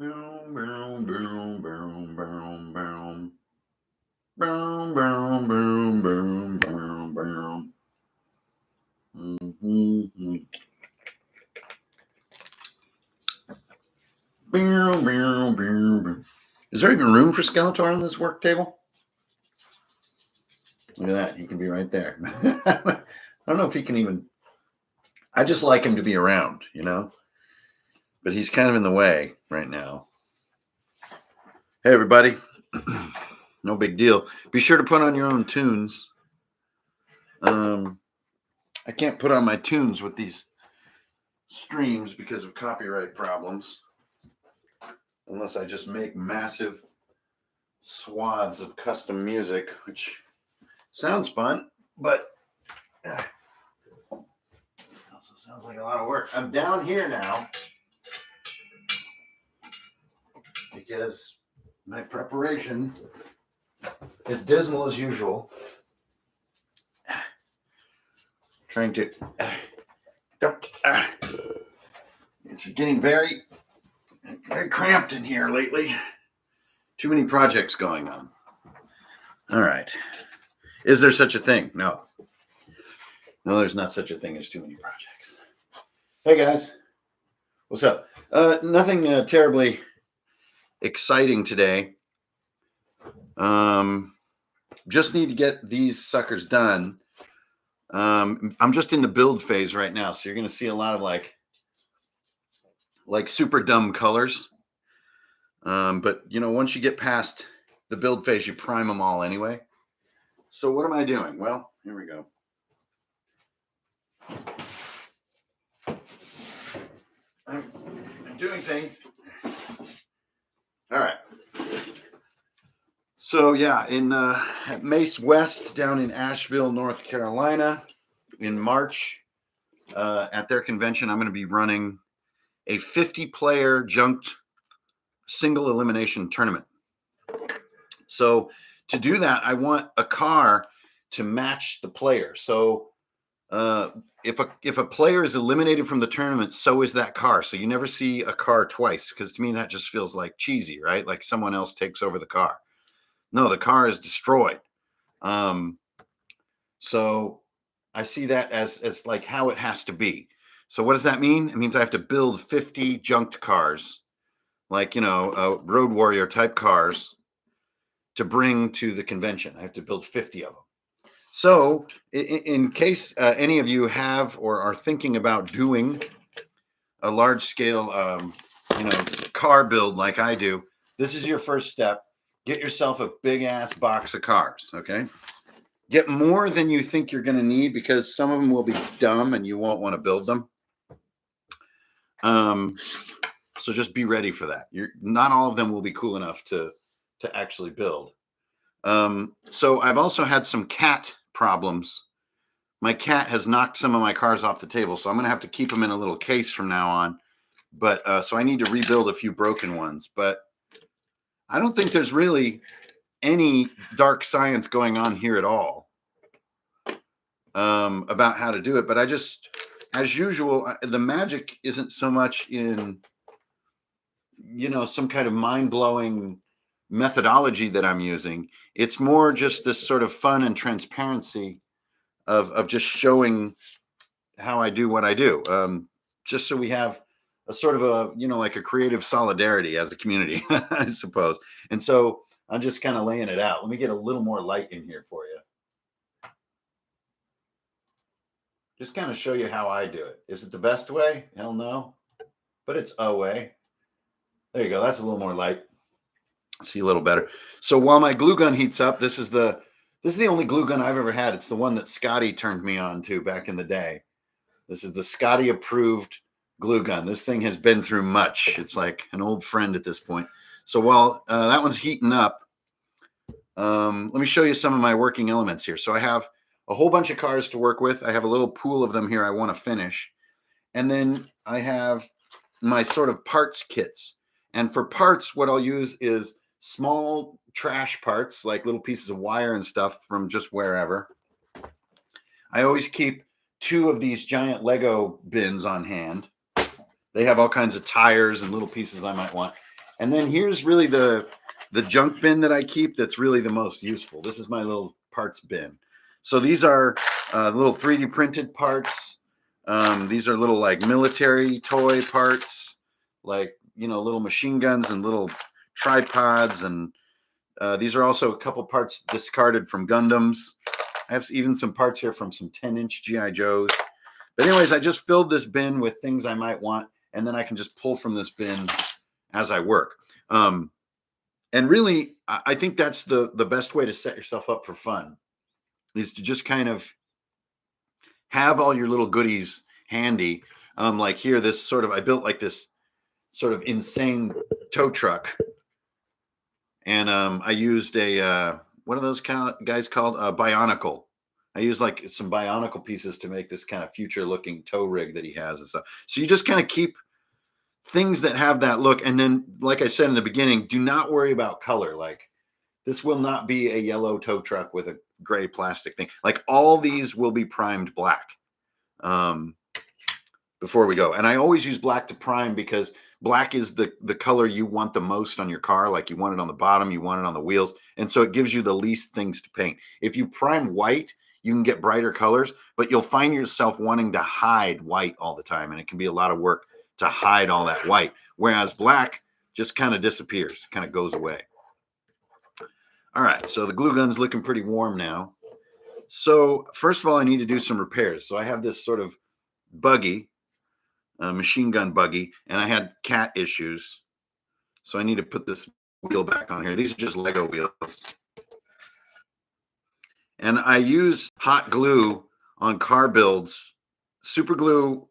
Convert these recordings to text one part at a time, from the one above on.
Boom, boom, boom, boom, boom, boom. Boom, boom, boom, boom, boom, boom. Mm-hmm. Boom, boom, boom, boom. Is there even room for Skeletor on this work table? Look at that. He can be right there. I don't know if he can even. I just like him to be around, you know? But he's kind of in the way right now. Hey, everybody. No big deal. Be sure to put on your own tunes. I can't put on my tunes with these streams because of copyright problems. Unless I just make massive swaths of custom music, which sounds fun, but also sounds like a lot of work. I'm down here now because my preparation is dismal as usual. Trying to it's getting very cramped in here lately. Too many projects going on. All right. Is there such a thing? No. No, there's not such a thing as too many projects. Hey, guys. What's up? Nothing terribly exciting today. Just need to get these suckers done. I'm just in the build phase right now, so you're going to see a lot of like super dumb colors. But you know, once you get past the build phase, you prime them all anyway. So what am I doing? Well, here we go. I'm doing things. All right. So yeah, at MACE West down in Asheville, North Carolina, in March, at their convention, I'm going to be running a 50-player junked single elimination tournament. So to do that, I want a car to match the player. So if a player is eliminated from the tournament, so is that car. So you never see a car twice, because to me that just feels like cheesy, right? Like someone else takes over the car. No, the car is destroyed. So I see that as like how it has to be. So what does that mean? It means I have to build 50 junked cars, like, you know, Road Warrior type cars to bring to the convention. I have to build 50 of them. So in case any of you have or are thinking about doing a large scale, you know, car build like I do, this is your first step. Get yourself a big ass box of cars. Okay. Get more than you think you're going to need, because some of them will be dumb and you won't want to build them. So just be ready for that. Not all of them will be cool enough to actually build. So I've also had some cat problems. My cat has knocked some of my cars off the table, so I'm going to have to keep them in a little case from now on. But so I need to rebuild a few broken ones. But I don't think there's really any dark science going on here at all about how to do it. But I just, as usual, the magic isn't so much in, you know, some kind of mind-blowing methodology that I'm using. It's more just this sort of fun and transparency of just showing how I do what I do. Just so we have a sort of a, you know, like a creative solidarity as a community, I suppose. And so I'm just kind of laying it out. Let me get a little more light in here for you. Just kind of show you how I do it. Is it the best way? Hell no. But it's a way. There you go. That's a little more light. See a little better. So while my glue gun heats up, this is the only glue gun I've ever had. It's the one that Scotty turned me on to back in the day. This is the Scotty approved glue gun. This thing has been through much. It's like an old friend at this point. So while that one's heating up, let me show you some of my working elements here. So I have a whole bunch of cars to work with. I have a little pool of them here I want to finish. And then I have my sort of parts kits. And for parts, what I'll use is small trash parts, like little pieces of wire and stuff from just wherever. I always keep 2 of these giant Lego bins on hand. They have all kinds of tires and little pieces I might want. And then here's really the junk bin that I keep that's really the most useful. This is my little parts bin. So these are little 3D printed parts. These are little like military toy parts, like, you know, little machine guns and little tripods. And these are also a couple parts discarded from Gundams. I have even some parts here from some 10-inch GI Joes. But anyways, I just filled this bin with things I might want, and then I can just pull from this bin as I work. And really, I think that's the best way to set yourself up for fun, is to just kind of have all your little goodies handy. Like here, this sort of, I built like this sort of insane tow truck. And I used a, what are those guys called? Bionicle. I used like some Bionicle pieces to make this kind of future looking tow rig that he has and stuff. So you just kind of keep things that have that look. And then, like I said in the beginning, do not worry about color. Like, this will not be a yellow tow truck with a gray plastic thing. Like, all these will be primed black before we go. And I always use black to prime because black is the color you want the most on your car. Like, you want it on the bottom, you want it on the wheels. And so it gives you the least things to paint. If you prime white, you can get brighter colors, but you'll find yourself wanting to hide white all the time. And it can be a lot of work to hide all that white. Whereas black just kind of disappears, kind of goes away. All right, so the glue gun's looking pretty warm now. So first of all, I need to do some repairs. So I have this sort of buggy, machine gun buggy, and I had cat issues. So I need to put this wheel back on here. These are just Lego wheels. And I use hot glue on car builds. Super glue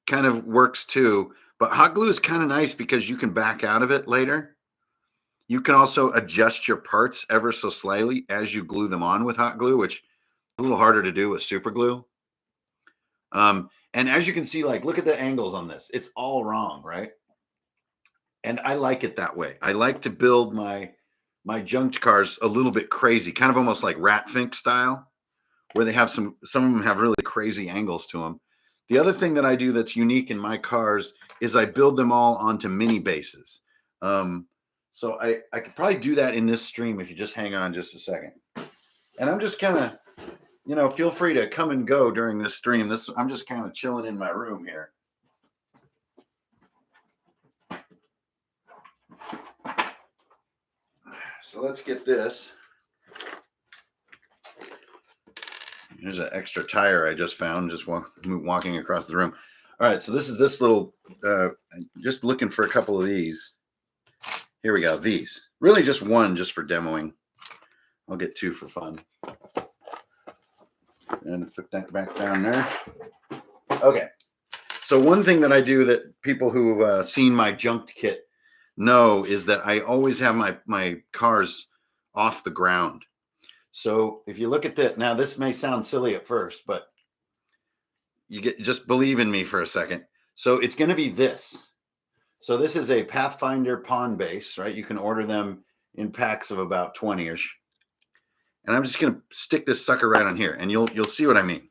kind of works too, but hot glue is kind of nice because you can back out of it later. You can also adjust your parts ever so slightly as you glue them on with hot glue, which is a little harder to do with super glue. And as you can see, like, look at the angles on this. It's all wrong, right? And I like it that way. I like to build my junked cars a little bit crazy, kind of almost like Ratfink style, where they have some of them have really crazy angles to them. The other thing that I do that's unique in my cars is I build them all onto mini bases. So I could probably do that in this stream if you just hang on just a second. And I'm just kind of, you know, feel free to come and go during this stream. I'm just kind of chilling in my room here. So let's get this. Here's an extra tire I just found, just walking across the room. All right, so this is this little, just looking for a couple of these. Here we go, these. Really just one, just for demoing. I'll get two for fun. And put that back down there. Okay, so one thing that I do that people who've seen my junked kit know is that I always have my cars off the ground. So if you look at that, now this may sound silly at first, but just believe in me for a second. So it's going to be this. So this is a Pathfinder pawn base, right? You can order them in packs of about 20-ish. And I'm just going to stick this sucker right on here, and you'll see what I mean.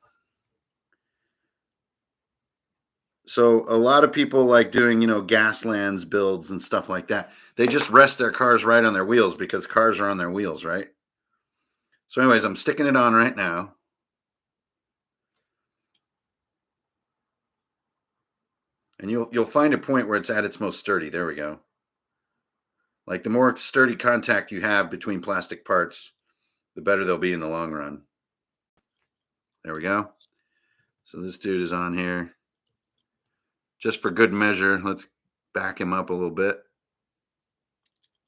So a lot of people like doing, you know, Gaslands builds and stuff like that. They just rest their cars right on their wheels because cars are on their wheels, right? So anyways, I'm sticking it on right now. And you'll find a point where it's at its most sturdy. There we go. Like, the more sturdy contact you have between plastic parts, the better they'll be in the long run. There we go. So this dude is on here. Just for good measure, let's back him up a little bit.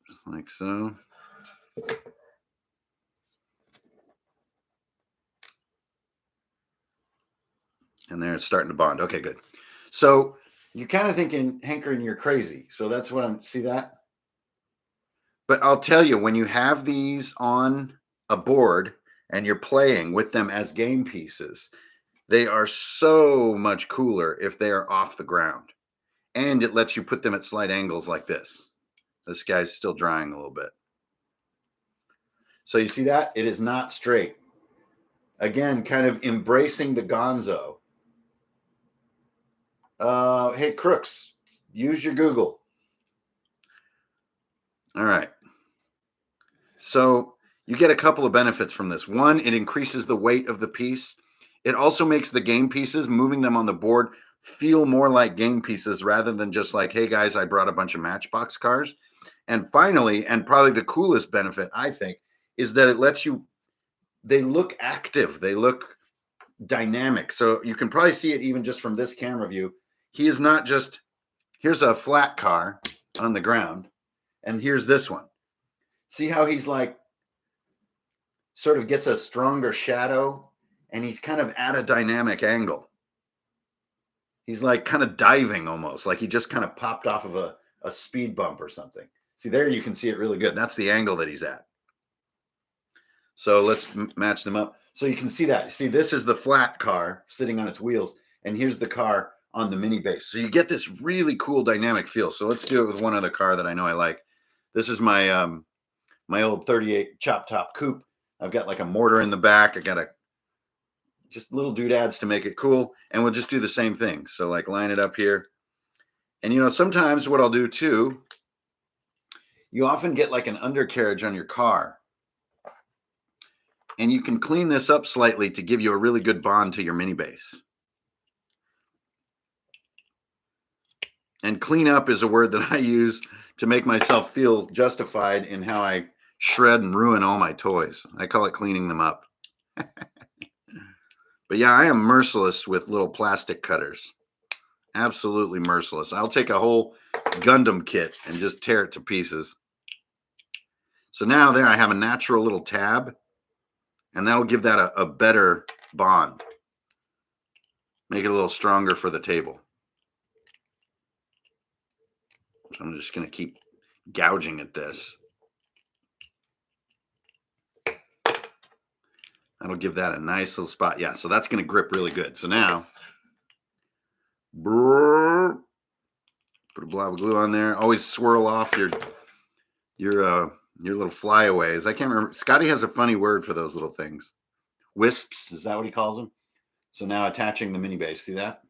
Just like so. And there, it's starting to bond. Okay, good. So you're kind of thinking, hankering, you're crazy. So that's what see that? But I'll tell you, when you have these on a board and you're playing with them as game pieces, they are so much cooler if they are off the ground. And it lets you put them at slight angles like this. This guy's still drying a little bit. So you see that? It is not straight. Again, kind of embracing the gonzo. Hey, Crooks, use your Google. All right. So you get a couple of benefits from this. One, it increases the weight of the piece. It also makes the game pieces, moving them on the board, feel more like game pieces rather than just like, hey guys, I brought a bunch of Matchbox cars. And finally, and probably the coolest benefit, I think, is that it lets you, they look active, they look dynamic. So you can probably see it even just from this camera view. He is not just, here's a flat car on the ground, and here's this one. See how he's like, sort of gets a stronger shadow, and he's kind of at a dynamic angle. He's like kind of diving almost, like he just kind of popped off of a speed bump or something. See, there you can see it really good. That's the angle that he's at. So let's match them up. So you can see that. See, this is the flat car sitting on its wheels, and here's the car on the mini base. So you get this really cool dynamic feel. So let's do it with one other car that I know I like. This is my my old 38 chop top coupe. I've got like a mortar in the back. I got a just little doodads to make it cool, and we'll just do the same thing. So like line it up here. And you know, sometimes what I'll do too, you often get like an undercarriage on your car, and you can clean this up slightly to give you a really good bond to your mini base. And clean up is a word that I use to make myself feel justified in how I shred and ruin all my toys. I call it cleaning them up. But yeah, I am merciless with little plastic cutters. Absolutely merciless. I'll take a whole Gundam kit and just tear it to pieces. So now there I have a natural little tab, and that'll give that a better bond. Make it a little stronger for the table. So I'm just going to keep gouging at this. That'll give that a nice little spot. Yeah, so that's going to grip really good. So now, put a blob of glue on there. Always swirl off your little flyaways. I can't remember. Scotty has a funny word for those little things. Wisps, is that what he calls them? So now attaching the mini base. See that?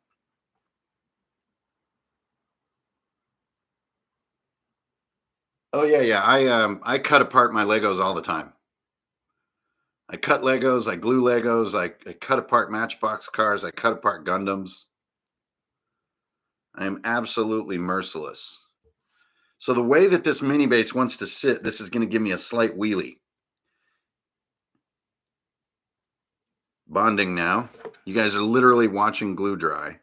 Oh yeah. I cut apart my Legos all the time. I cut Legos, I glue Legos, I cut apart Matchbox cars, I cut apart Gundams. I am absolutely merciless. So the way that this mini base wants to sit, this is going to give me a slight wheelie. Bonding now. You guys are literally watching glue dry.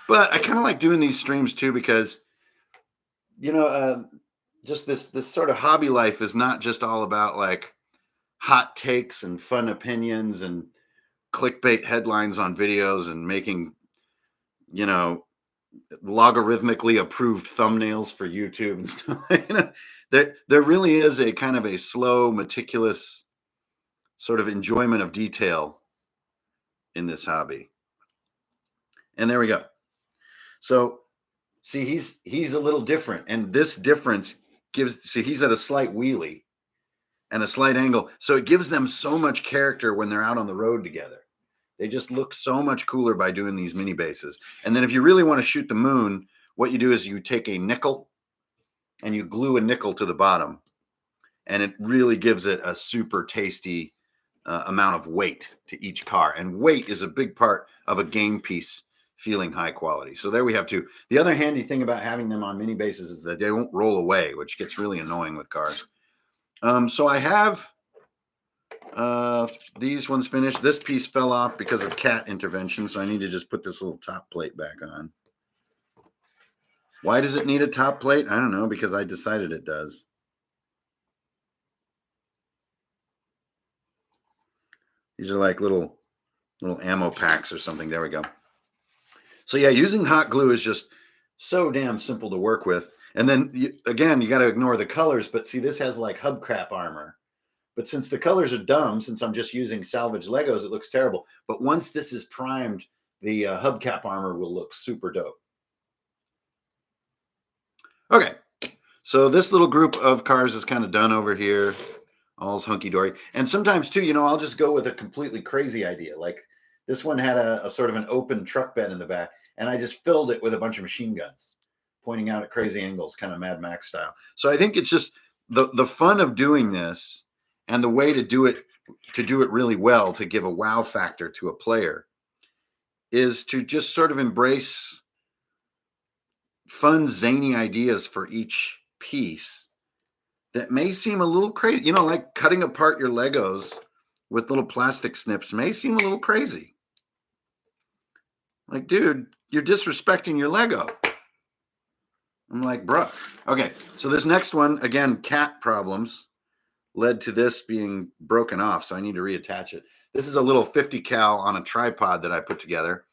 But I kind of like doing these streams too because, you know, just this sort of hobby life is not just all about like hot takes and fun opinions and clickbait headlines on videos and making, you know, logarithmically approved thumbnails for YouTube and stuff. You know, there really is a kind of a slow, meticulous sort of enjoyment of detail in this hobby. And there we go. So see, he's a little different, and this difference gives, see, he's at a slight wheelie and a slight angle. So it gives them so much character when they're out on the road together. They just look so much cooler by doing these mini bases. And then if you really want to shoot the moon, what you do is you take a nickel and you glue a nickel to the bottom, and it really gives it a super tasty amount of weight to each car. And weight is a big part of a game piece feeling high quality. So there we have two. The other handy thing about having them on mini bases is that they won't roll away, which gets really annoying with cars. So I have these ones finished. This piece fell off because of cat intervention, so I need to just put this little top plate back on. Why does it need a top plate? I don't know, because I decided it does. These are like little ammo packs or something. There we go. So yeah, using hot glue is just so damn simple to work with. And then again, you got to ignore the colors, but see, this has like hubcap armor. But since the colors are dumb, since I'm just using salvage Legos, it looks terrible. But once this is primed, the hubcap armor will look super dope. Okay, so this little group of cars is kind of done over here. All's hunky-dory. And sometimes too, you know, I'll just go with a completely crazy idea. Like This one had a sort of an open truck bed in the back, and I just filled it with a bunch of machine guns, pointing out at crazy angles, kind of Mad Max style. So I think it's just the fun of doing this, and the way to do it really well, to give a wow factor to a player, is to just sort of embrace fun, zany ideas for each piece that may seem a little crazy. You know, like cutting apart your Legos with little plastic snips may seem a little crazy. Like, dude, you're disrespecting your Lego. I'm like, bruh. Okay, so this next one, again, cat problems led to this being broken off, so I need to reattach it. This is a little 50 cal on a tripod that I put together.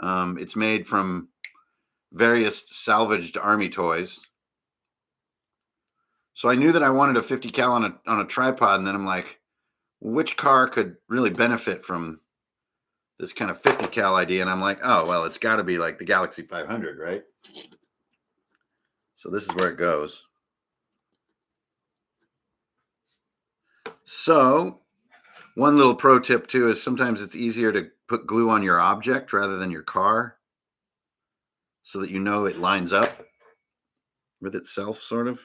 It's made from various salvaged army toys. So I knew that I wanted a 50 cal on a tripod, and then I'm like, which car could really benefit from this kind of 50 cal idea? And I'm like, oh, well, it's got to be like the Galaxy 500, right? So this is where it goes. So one little pro tip too is sometimes it's easier to put glue on your object rather than your car, so that you know it lines up with itself, sort of.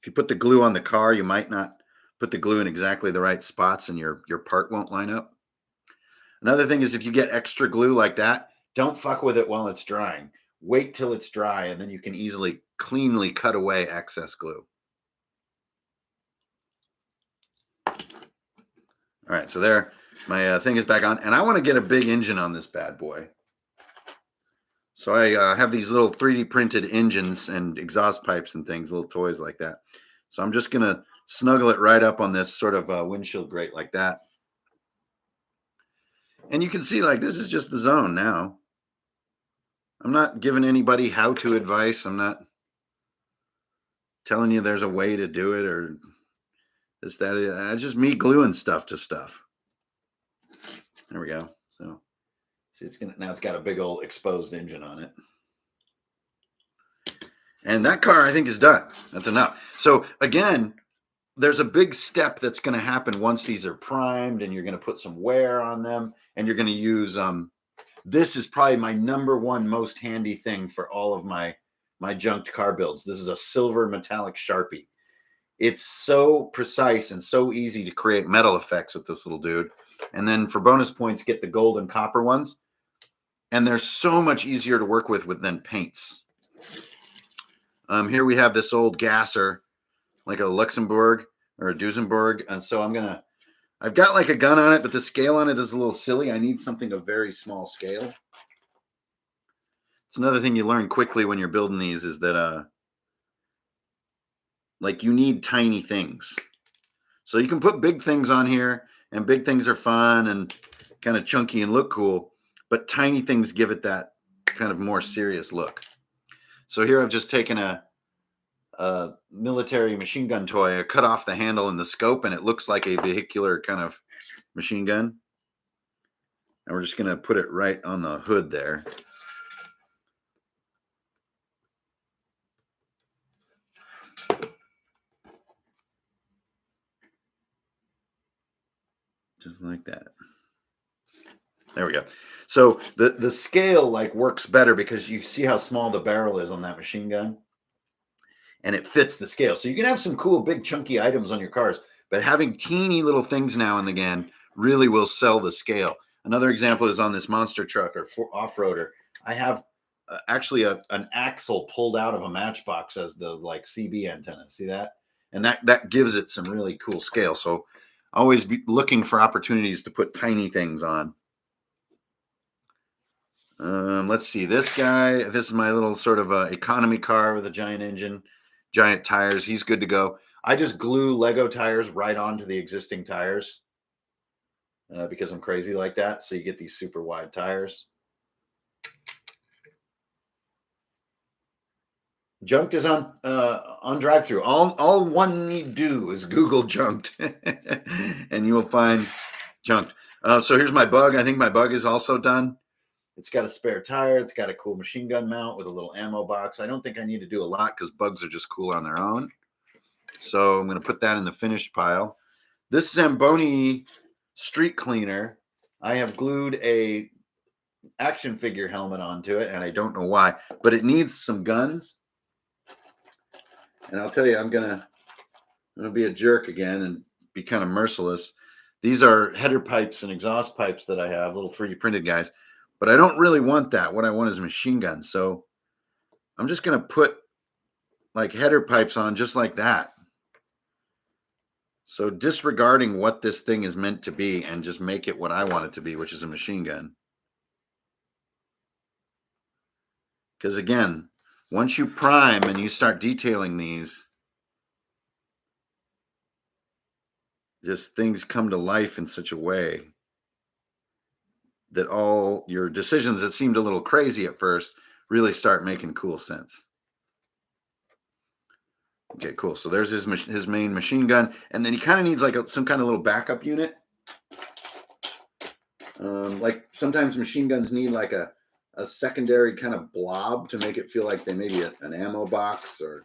If you put the glue on the car, you might not put the glue in exactly the right spots, and your part won't line up. Another thing is, if you get extra glue like that, don't fuck with it while it's drying. Wait till it's dry, and then you can easily, cleanly cut away excess glue. All right, so there, my thing is back on, and I want to get a big engine on this bad boy. So I have these little 3D printed engines and exhaust pipes and things, little toys like that. So I'm just going to snuggle it right up on this sort of windshield grate like that. And you can see, like, this is just the zone now. I'm not giving anybody how-to advice. I'm not telling you there's a way to do it or this, that. It's just me gluing stuff to stuff. There we go. So see, now it's got a big old exposed engine on it. And that car, I think, is done. That's enough. So again, there's a big step that's going to happen once these are primed, and you're going to put some wear on them, and you're going to use this is probably my #1 most handy thing for all of my junked car builds. This is a silver metallic Sharpie. It's so precise and so easy to create metal effects with this little dude. And then for bonus points, get the gold and copper ones. And they're so much easier to work with than paints. Here we have this old gasser, like a Luxembourg or a Duesenberg. And so I've got like a gun on it, but the scale on it is a little silly. I need something of very small scale. It's another thing you learn quickly when you're building these is that, like, you need tiny things. So you can put big things on here, and big things are fun and kind of chunky and look cool, but tiny things give it that kind of more serious look. So here I've just taken a military machine gun toy. I cut off the handle and the scope, and it looks like a vehicular kind of machine gun. And we're just going to put it right on the hood there. Just like that. There we go. So the scale like works better because you see how small the barrel is on that machine gun, and it fits the scale. So you can have some cool big chunky items on your cars, but having teeny little things now and again really will sell the scale. Another example is on this monster truck or off-roader. I have actually an axle pulled out of a Matchbox as the like CB antenna. See that? And that gives it some really cool scale. So always be looking for opportunities to put tiny things on. Let's see, this guy, this is my little sort of economy car with a giant engine, giant tires. He's good to go. I just glue Lego tires right onto the existing tires because I'm crazy like that. So you get these super wide tires. Junked is on drive-through. All one need do is Google junked, and you will find junked. So here's my bug. I think my bug is also done. It's got a spare tire. It's got a cool machine gun mount with a little ammo box. I don't think I need to do a lot because bugs are just cool on their own. So I'm going to put that in the finished pile. This Zamboni street cleaner I have glued a action figure helmet onto it, and I don't know why, but it needs some guns. And I'll tell you, I'm gonna be a jerk again and be kind of merciless. These are header pipes and exhaust pipes that I have, little 3D printed guys, but I don't really want that. What I want is a machine gun. So I'm just gonna put like header pipes on just like that. So disregarding what this thing is meant to be and just make it what I want it to be, which is a machine gun. Because again, once you prime and you start detailing these, just things come to life in such a way that all your decisions that seemed a little crazy at first really start making cool sense. Okay, cool. So there's his main machine gun, and then he kind of needs like some kind of little backup unit. Like sometimes machine guns need like a secondary kind of blob to make it feel like they may be an ammo box or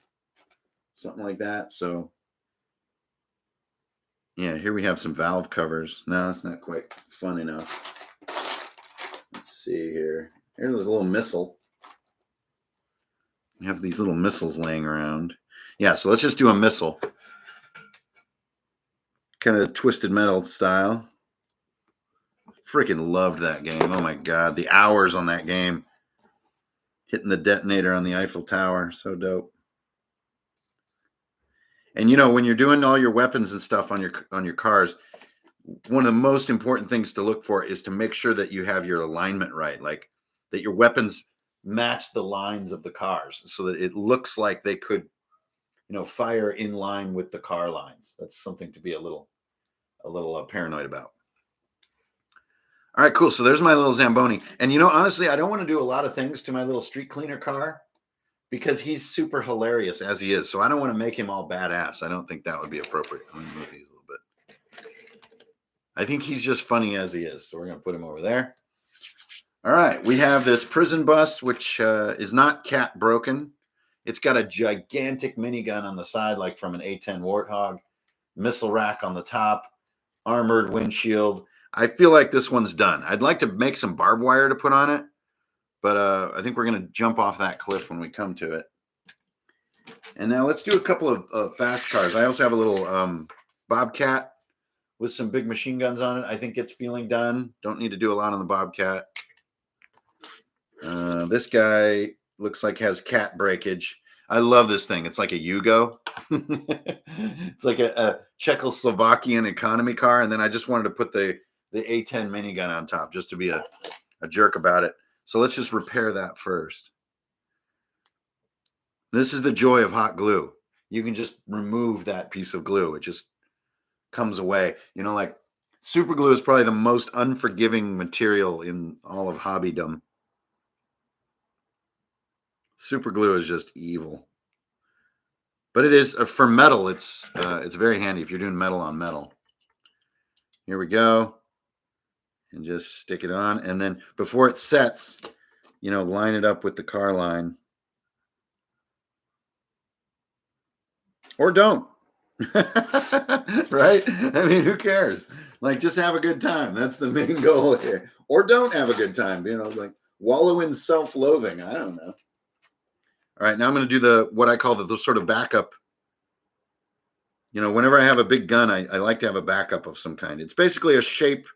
something like that. So yeah, here we have some valve covers. No, it's not quite fun enough. Let's see here. Here's a little missile. We have these little missiles laying around. Yeah, so let's just do a missile. Kind of Twisted Metal style. Freaking loved that game. Oh my God. The hours on that game. Hitting the detonator on the Eiffel Tower. So dope. And you know, when you're doing all your weapons and stuff on your cars, one of the most important things to look for is to make sure that you have your alignment right. Like that your weapons match the lines of the cars so that it looks like they could, you know, fire in line with the car lines. That's something to be a little paranoid about. All right, cool. So there's my little Zamboni. And you know, honestly, I don't want to do a lot of things to my little street cleaner car because he's super hilarious as he is. So I don't want to make him all badass. I don't think that would be appropriate. I'm going to move these a little bit. I think he's just funny as he is. So we're going to put him over there. All right. We have this prison bus, which is not cat broken. It's got a gigantic minigun on the side, like from an A-10 Warthog, missile rack on the top, armored windshield. I feel like this one's done. I'd like to make some barbed wire to put on it, but I think we're going to jump off that cliff when we come to it. And now let's do a couple of fast cars. I also have a little Bobcat with some big machine guns on it. I think it's feeling done. Don't need to do a lot on the Bobcat. This guy looks like has cat breakage. I love this thing. It's like a Yugo. It's like a Czechoslovakian economy car. And then I just wanted to put the A-10 minigun on top just to be a jerk about it. So let's just repair that first. This is the joy of hot glue. You can just remove that piece of glue. It just comes away. You know, like super glue is probably the most unforgiving material in all of hobbydom. Super glue is just evil. But it is for metal. It's very handy if you're doing metal on metal. Here we go. And just stick it on. And then before it sets, you know, line it up with the car line. Or don't. Right? I mean, who cares? Like, just have a good time. That's the main goal here. Or don't have a good time. You know, like wallow in self-loathing. I don't know. All right, now I'm going to do what I call the sort of backup. You know, whenever I have a big gun, I like to have a backup of some kind. It's basically a shape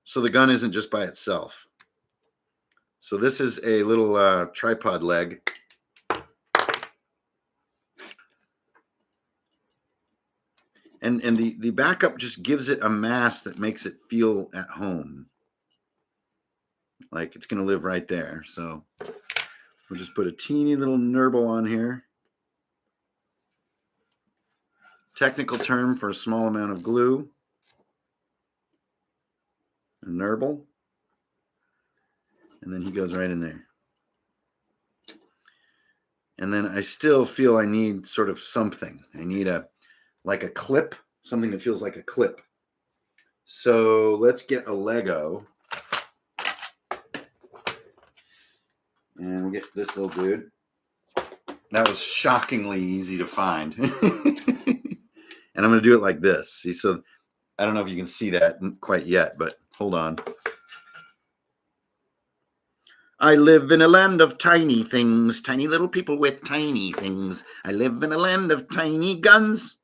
so the gun isn't just by itself. So this is a little tripod leg. And the backup just gives it a mass that makes it feel at home. Like it's going to live right there. So we'll just put a teeny little nurble on here. Technical term for a small amount of glue. A nurble. And then he goes right in there. And then I still feel I need sort of something. I need like a clip, something that feels like a clip. So let's get a Lego. And we'll get this little dude. That was shockingly easy to find. And I'm going to do it like this. See, so I don't know if you can see that quite yet, but Hold on. I live in a land of tiny things, tiny little people with tiny things. I live in a land of tiny guns.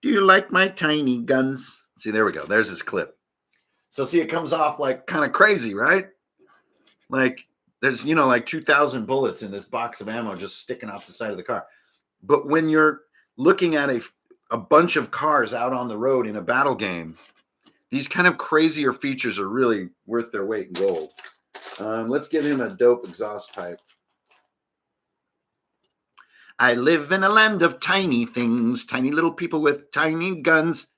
Do you like my tiny guns? See, there we go. There's his clip. So see, it comes off like kind of crazy, right? Like there's, like 2,000 bullets in this box of ammo just sticking off the side of the car. But when you're looking at a bunch of cars out on the road in a battle game, these kind of crazier features are really worth their weight in gold. Let's give him a dope exhaust pipe. I live in a land of tiny things, tiny little people with tiny guns.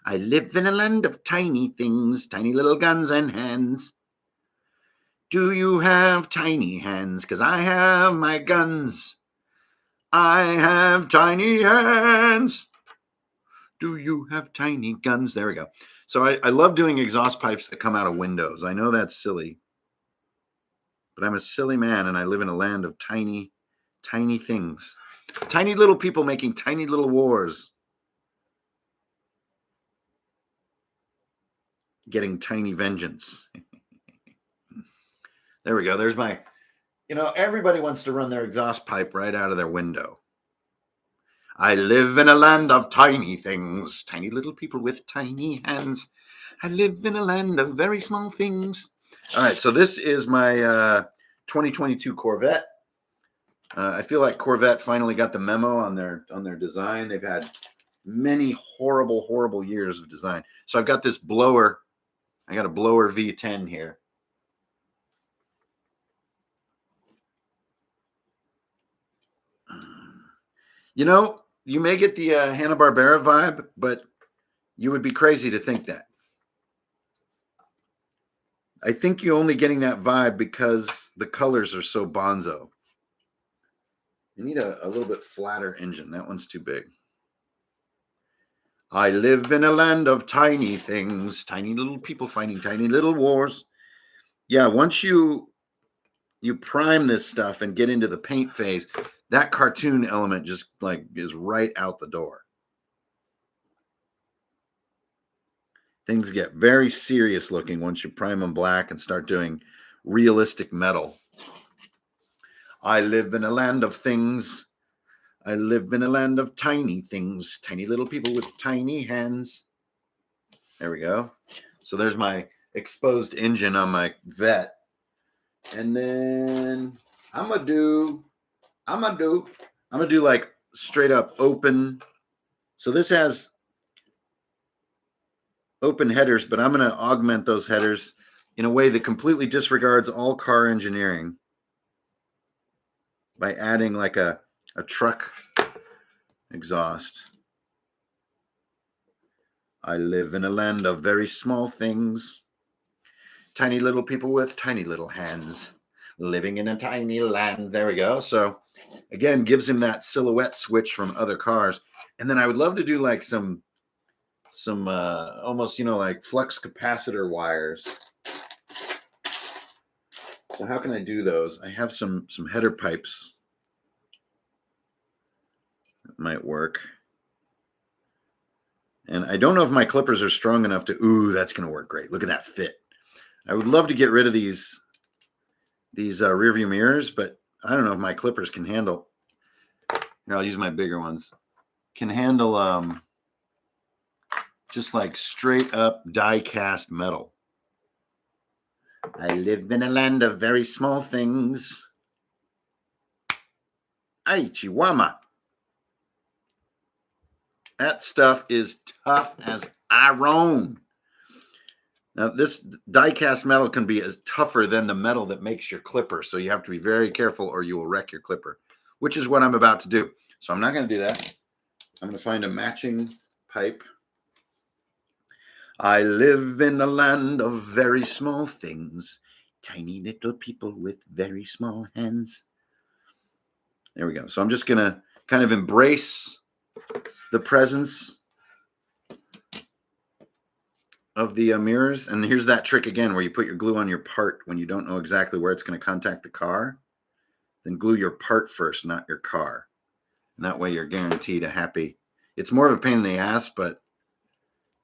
I live in a land of tiny things, tiny little guns and hands. Do you have tiny hands? Because I have my guns. I have tiny hands. Do you have tiny guns? There we go. So I love doing exhaust pipes that come out of windows. I know that's silly, but I'm a silly man and I live in a land of tiny, tiny things. Tiny little people making tiny little wars. Getting tiny vengeance. There we go. There's my, everybody wants to run their exhaust pipe right out of their window. I live in a land of tiny things, tiny little people with tiny hands. I live in a land of very small things. All right, so this is my 2022 Corvette. I feel like Corvette finally got the memo on their design. They've had many horrible, horrible years of design. So I've got this blower. I got a blower V10 here. You may get the Hanna-Barbera vibe, but you would be crazy to think that. I think you're only getting that vibe because the colors are so bonzo. You need a little bit flatter engine. That one's too big. I live in a land of tiny things, tiny little people fighting tiny little wars. Yeah, once you prime this stuff and get into the paint phase, that cartoon element just is right out the door. Things get very serious looking once you prime them black and start doing realistic metal. I live in a land of things. I live in a land of tiny things, tiny little people with tiny hands. There we go. So there's my exposed engine on my Vette. And then I'm gonna do like straight up open. So this has open headers, but I'm going to augment those headers in a way that completely disregards all car engineering by adding like a truck exhaust. I live in a land of very small things, tiny little people with tiny little hands, living in a tiny land. There we go. So again, gives him that silhouette switch from other cars. And then I would love to do like some almost, like flux capacitor wires. So how can I do those? I have some header pipes that might work. And I don't know if my clippers are strong enough to, that's going to work great. Look at that fit. I would love to get rid of these rear view mirrors, but I don't know if my clippers can handle. Here, I'll use my bigger ones. Can handle just like straight up die cast metal. I live in a land of very small things. Ay, Chihuahua. That stuff is tough as iron. Now, this die cast metal can be as tougher than the metal that makes your clipper. So you have to be very careful or you will wreck your clipper, which is what I'm about to do. So I'm not going to do that. I'm going to find a matching pipe. I live in a land of very small things, tiny little people with very small hands. There we go. So I'm just going to kind of embrace the presence of the mirrors. And here's that trick again, where you put your glue on your part when you don't know exactly where it's going to contact the car. Then glue your part first, not your car. And that way you're guaranteed a happy. It's more of a pain in the ass, but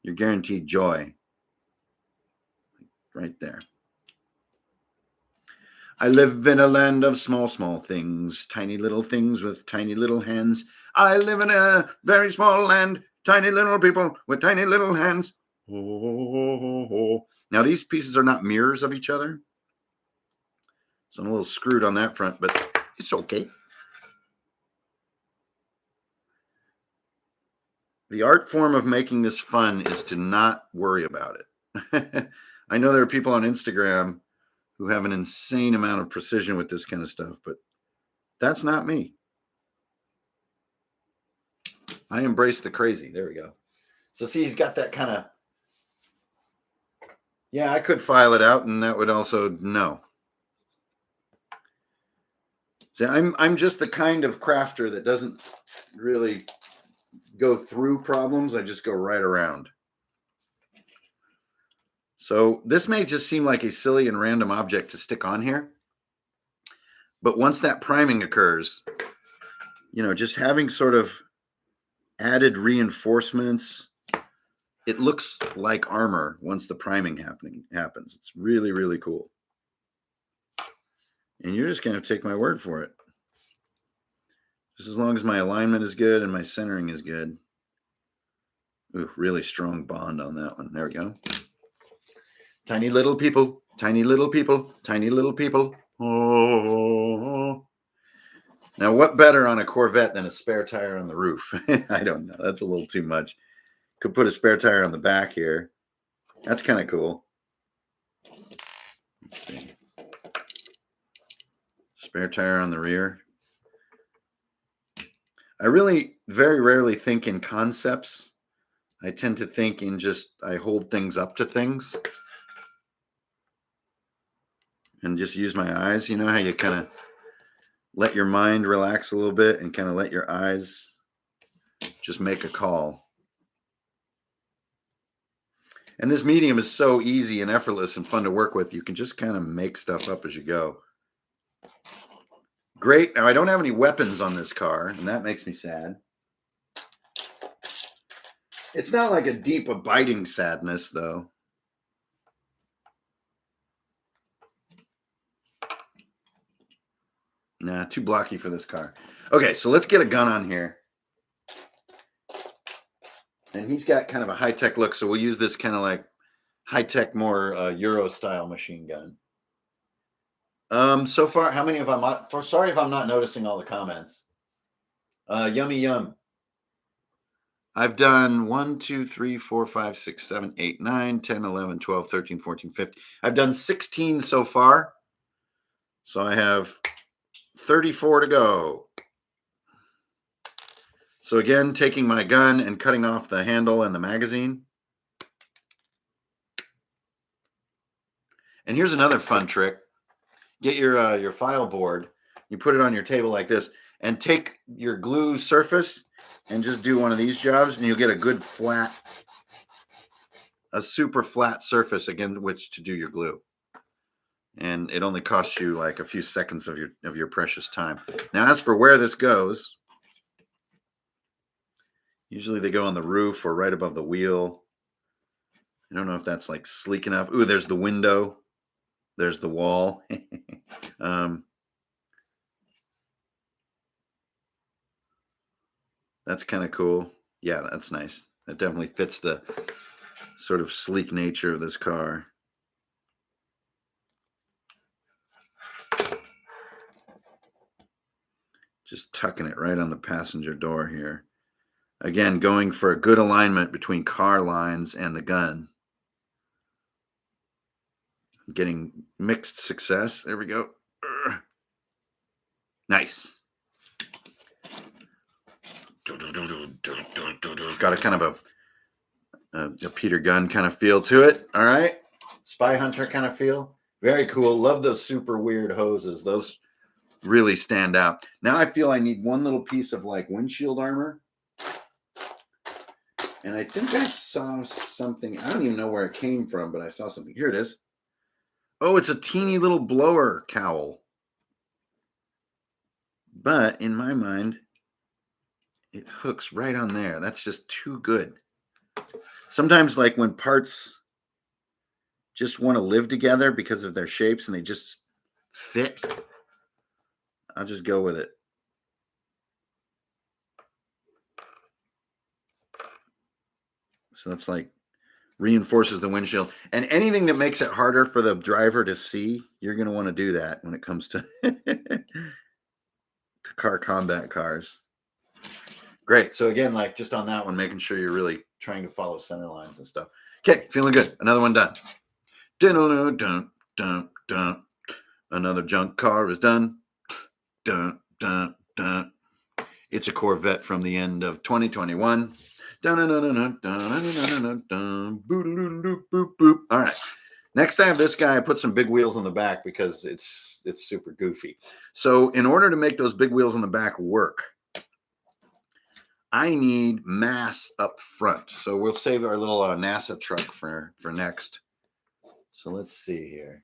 you're guaranteed joy. right there. I live in a land of small, small things, tiny little things with tiny little hands. I live in a very small land, tiny little people with tiny little hands. Oh. Now, these pieces are not mirrors of each other, so I'm a little screwed on that front, but it's okay. The art form of making this fun is to not worry about it. I know there are people on Instagram who have an insane amount of precision with this kind of stuff, but that's not me. I embrace the crazy. There we go. So see, he's got that kind of, yeah, I could file it out and that would also, no. See, I'm just the kind of crafter that doesn't really go through problems. I just go right around. So this may just seem like a silly and random object to stick on here. But once that priming occurs, you know, just having sort of added reinforcements, it looks like armor once the priming happens. It's really, really cool. And you're just going to take my word for it. Just as long as my alignment is good and my centering is good. Ooh, really strong bond on that one. There we go. Tiny little people, tiny little people, tiny little people. Oh. Now, what better on a Corvette than a spare tire on the roof? I don't know. That's a little too much. Could put a spare tire on the back here. That's kind of cool. Let's see. Spare tire on the rear. I really very rarely think in concepts. I tend to think in just, I hold things up to things and just use my eyes. You know how you kind of let your mind relax a little bit and kind of let your eyes just make a call. And this medium is so easy and effortless and fun to work with. You can just kind of make stuff up as you go. Great. Now, I don't have any weapons on this car, and that makes me sad. It's not like a deep, abiding sadness, though. Nah, too blocky for this car. Okay, so let's get a gun on here. And he's got kind of a high-tech look, so we'll use this kind of like high-tech, more Euro-style machine gun. So far, how many have I not? Sorry if I'm not noticing all the comments. Yummy yum. I've done 1, 2, 3, 4, 5, 6, 7, 8, 9, 10, 11, 12, 13, 14, 15. I've done 16 so far. So I have 34 to go. So again, taking my gun and cutting off the handle and the magazine. And here's another fun trick. Get your file board, you put it on your table like this, and take your glue surface and just do one of these jobs, and you'll get a good flat, a super flat surface against which to do your glue. And it only costs you like a few seconds of your precious time. Now, as for where this goes, usually they go on the roof or right above the wheel. I don't know if that's like sleek enough. Ooh, there's the window. There's the wall. That's kind of cool. Yeah, that's nice. That definitely fits the sort of sleek nature of this car. Just tucking it right on the passenger door here. Again, going for a good alignment between car lines and the gun. Getting mixed success. There we go. Nice. Got a kind of a Peter Gunn kind of feel to it. All right. Spy Hunter kind of feel. Very cool. Love those super weird hoses. Those really stand out. Now I feel I need one little piece of like windshield armor. And I think I saw something. I don't even know where it came from, but I saw something. Here it is. Oh, it's a teeny little blower cowl. But in my mind, it hooks right on there. That's just too good. Sometimes, like when parts just want to live together because of their shapes and they just fit, I'll just go with it. So that's like reinforces the windshield. And anything that makes it harder for the driver to see, you're going to want to do that when it comes to, to car combat cars. Great. So again, like just on that one, making sure you're really trying to follow center lines and stuff. Okay, feeling good. Another one done. Dun, dun, dun, dun. Another junk car is done. Dun, dun, dun. It's a Corvette from the end of 2021. Dun, dun, dun, dun, dun, dun, dun, dun, dun. Boop, boop. All right. Next I have this guy. I put some big wheels on the back because it's super goofy. So in order to make those big wheels on the back work, I need mass up front. So we'll save our little NASA truck for next. So let's see here.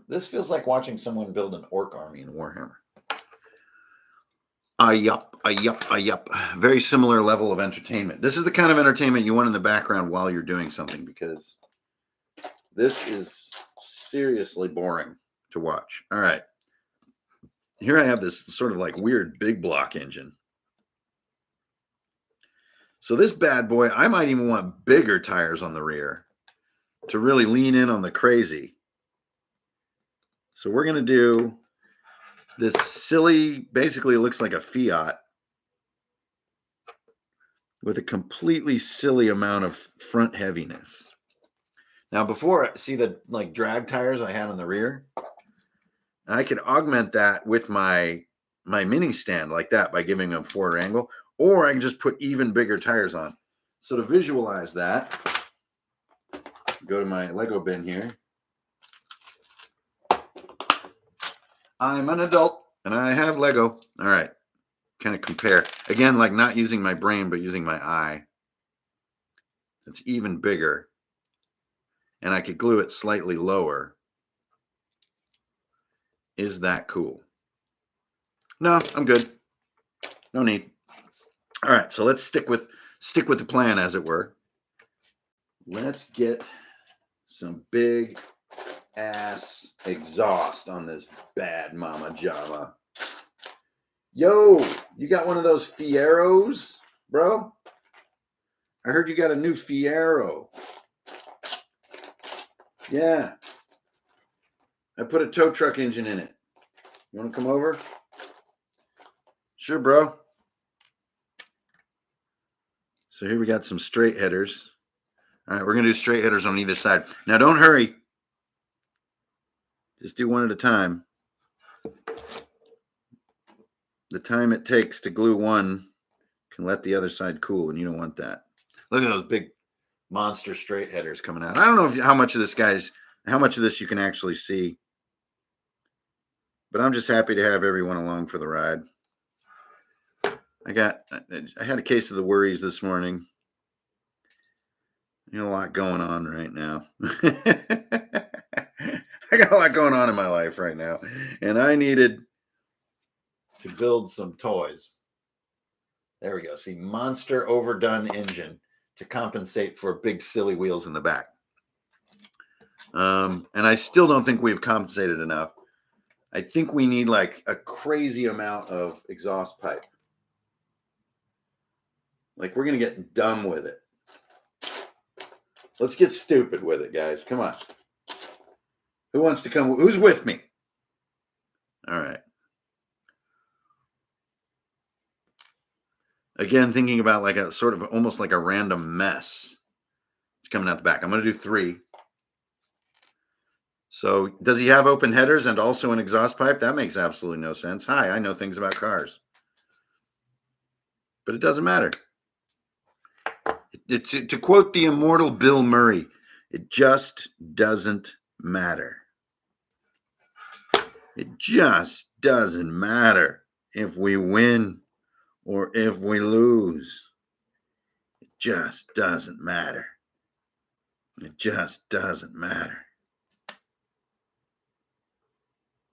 This feels like watching someone build an orc army in Warhammer. Yup. Very similar level of entertainment. This is the kind of entertainment you want in the background while you're doing something, because this is seriously boring to watch. All right. Here I have this sort of like weird big block engine. So this bad boy, I might even want bigger tires on the rear to really lean in on the crazy. So we're going to do this silly, basically it looks like a Fiat with a completely silly amount of front heaviness. Now before, see the like drag tires I had on the rear? I could augment that with my mini stand like that by giving them a forward angle, or I can just put even bigger tires on. So to visualize that, go to my Lego bin here. I'm an adult and I have Lego. All right, kind of compare. Again, like not using my brain, but using my eye. It's even bigger. And I could glue it slightly lower. Is that cool? No, I'm good. No need. All right, so let's stick with the plan, as it were. Let's get some big ass exhaust on this bad mama Java. Yo, you got one of those Fieros, bro? I heard you got a new Fiero. Yeah. I put a tow truck engine in it. You want to come over? Sure, bro. So here we got some straight headers. All right, we're going to do straight headers on either side. Now, don't hurry. Just do one at a time. The time it takes to glue one can let the other side cool, and you don't want that. Look at those big monster straight headers coming out. I don't know how much of this you can actually see, but I'm just happy to have everyone along for the ride. I had a case of the worries this morning. A lot going on right now. I got a lot going on in my life right now, and I needed to build some toys. There we go. See, monster overdone engine to compensate for big silly wheels in the back. And I still don't think we've compensated enough. I think we need like a crazy amount of exhaust pipe. Like we're going to get dumb with it. Let's get stupid with it, guys. Come on. Who wants to come? Who's with me? All right. Again, thinking about like a sort of almost like a random mess. It's coming out the back. I'm going to do 3. So does he have open headers and also an exhaust pipe? That makes absolutely no sense. Hi, I know things about cars. But it doesn't matter. To quote the immortal Bill Murray, it just doesn't matter. It just doesn't matter if we win or if we lose. It just doesn't matter. It just doesn't matter.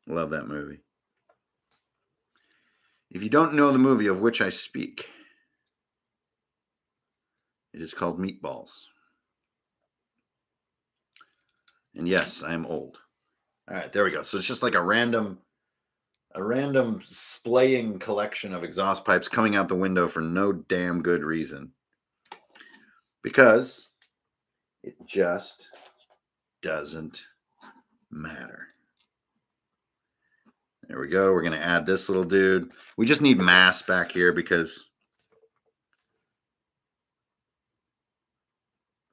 Love that movie. If you don't know the movie of which I speak, It is called meatballs. And yes, I am old. All right, there we go. So it's just like a random splaying collection of exhaust pipes coming out the window for no damn good reason. Because it just doesn't matter. There we go. We're going to add this little dude. We just need mass back here because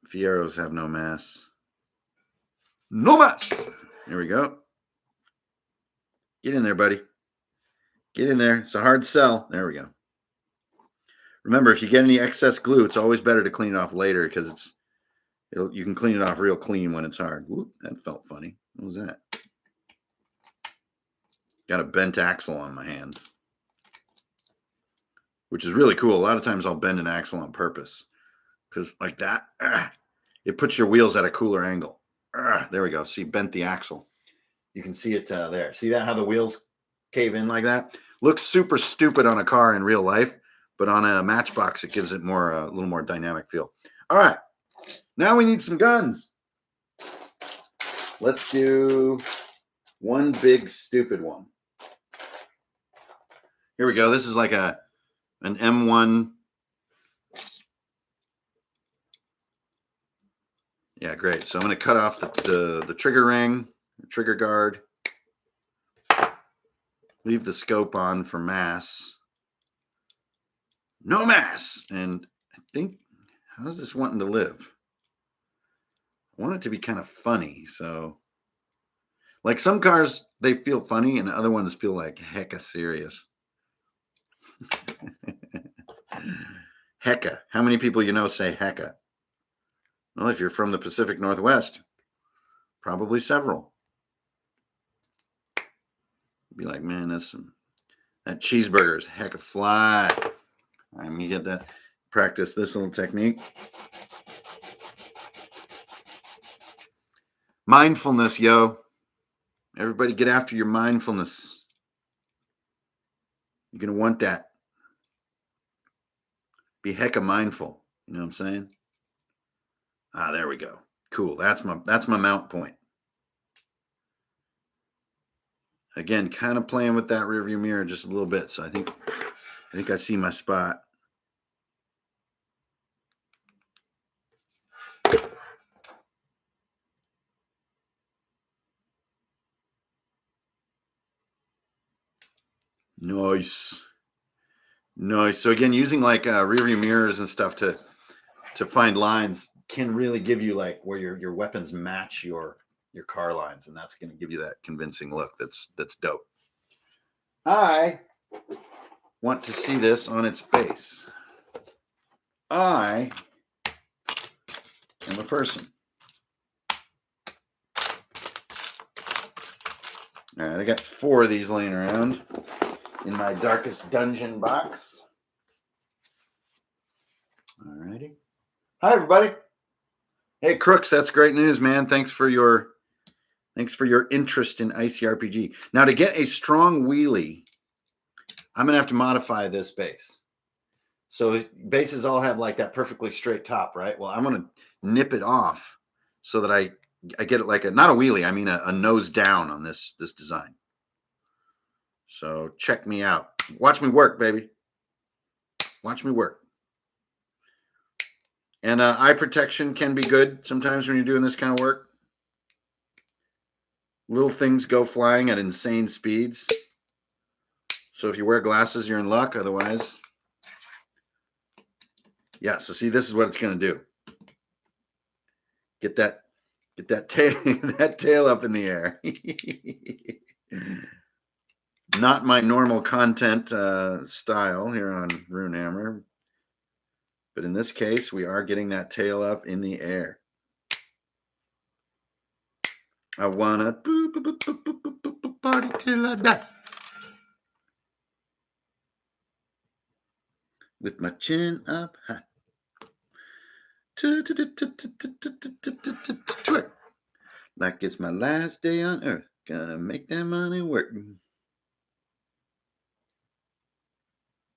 Fieros have no mass. No mass. There we go. Get in there, buddy. Get in there. It's a hard sell. There we go. Remember, if you get any excess glue, it's always better to clean it off later because you can clean it off real clean when it's hard. Whoop, that felt funny. What was that? Got a bent axle on my hands, which is really cool. A lot of times I'll bend an axle on purpose because like that, it puts your wheels at a cooler angle. There we go. See, bent the axle. You can see it there. See that, how the wheels cave in like that? Looks super stupid on a car in real life, but on a Matchbox, it gives it a little more dynamic feel. All right. Now we need some guns. Let's do one big stupid one. Here we go. This is like an M1. Yeah, great. So I'm going to cut off the trigger ring, the trigger guard. Leave the scope on for mass. No mass. And I think, how's this wanting to live? I want it to be kind of funny. So, like some cars, they feel funny and other ones feel like hecka serious. Hecka. How many people you know say hecka? Well, if you're from the Pacific Northwest, probably several. Be like, man, that cheeseburger's hecka fly. All right, let me get that. Practice this little technique. Mindfulness, yo. Everybody get after your mindfulness. You're going to want that. Be hecka mindful. You know what I'm saying? There we go. Cool. That's my mount point. Again, kind of playing with that rearview mirror just a little bit. So I think I see my spot. Nice. So again, using like rearview mirrors and stuff to find lines can really give you like where your weapons match your car lines, and that's going to give you that convincing look. That's dope. I want to see this on its base. I am a person. All right, I got 4 of these laying around in my darkest dungeon box. All righty. Hi, everybody. Hey, Crooks, that's great news, man. Thanks for your interest in ICRPG. Now, to get a strong wheelie, I'm going to have to modify this base. So bases all have like that perfectly straight top, right? Well, I'm going to nip it off so that I get it like not a wheelie. I mean a nose down on this design. So check me out. Watch me work, baby. Watch me work. And eye protection can be good sometimes when you're doing this kind of work. Little things go flying at insane speeds. So if you wear glasses, you're in luck. Otherwise, yeah. So see, this is what it's going to do. Get that tail up in the air. Not my normal content style here on Runehammer. But in this case, we are getting that tail up in the air. I wanna party till I die. With my chin up high. Twerk. Like it's my last day on earth. Gonna make that money work.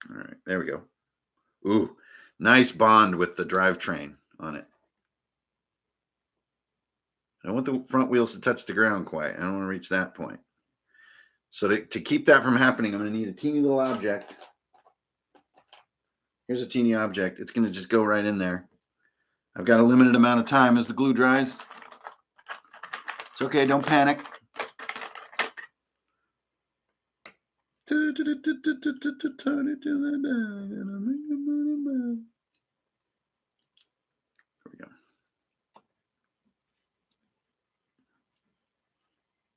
All right, there we go. Ooh, Nice bond with the drivetrain on it. I want the front wheels to touch the ground quite. I don't want to reach that point. So to keep that from happening, I'm going to need a teeny little object. Here's a teeny object. It's going to just go right in there. I've got a limited amount of time as the glue dries. It's okay, don't panic. There we go.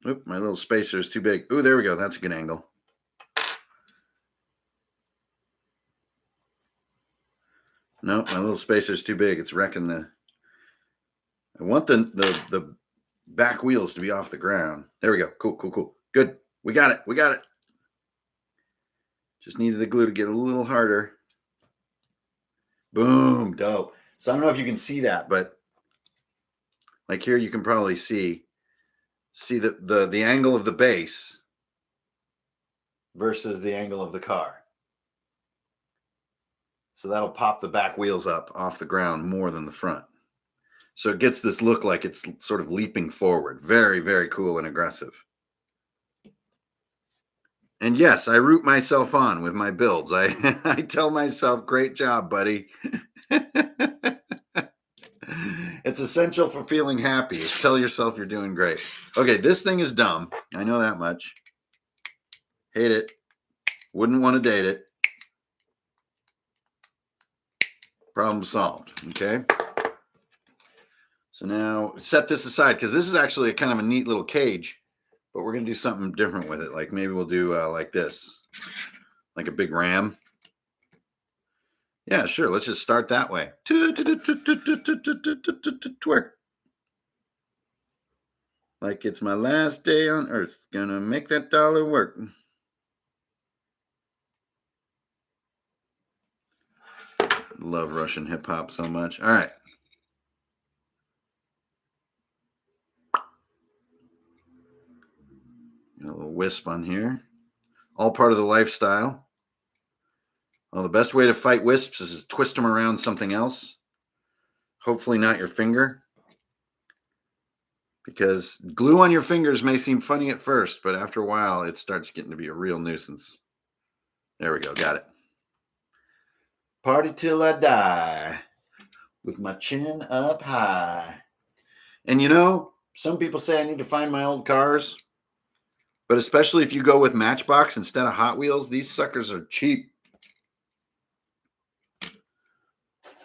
Oop, my little spacer is too big. Ooh, there we go. That's a good angle. No, my little spacer is too big. It's wrecking the... I want the back wheels to be off the ground. There we go. Cool, cool, cool. Good. We got it. We got it. Just needed the glue to get a little harder. Boom. Dope. So I don't know if you can see that, but like here you can probably see the angle of the base versus the angle of the car. So that'll pop the back wheels up off the ground more than the front. So it gets this look like it's sort of leaping forward. Very, very cool and aggressive. And yes, I root myself on with my builds. I tell myself, great job, buddy. It's essential for feeling happy. Tell yourself you're doing great. Okay, this thing is dumb. I know that much. Hate it. Wouldn't want to date it. Problem solved. Okay. So now set this aside because this is actually a kind of a neat little cage, but we're going to do something different with it. Like maybe we'll do like this, like a big ram. Yeah, sure. Let's just start that way. Twerk. Like it's my last day on earth. Gonna make that dollar work. Love Russian hip hop so much. All right. A little wisp on here. All part of the lifestyle. Well, the best way to fight wisps is to twist them around something else. Hopefully not your finger. Because glue on your fingers may seem funny at first, but after a while, it starts getting to be a real nuisance. There we go. Got it. Party till I die with my chin up high. And you know, some people say I need to find my old cars, but especially if you go with Matchbox instead of Hot Wheels, these suckers are cheap.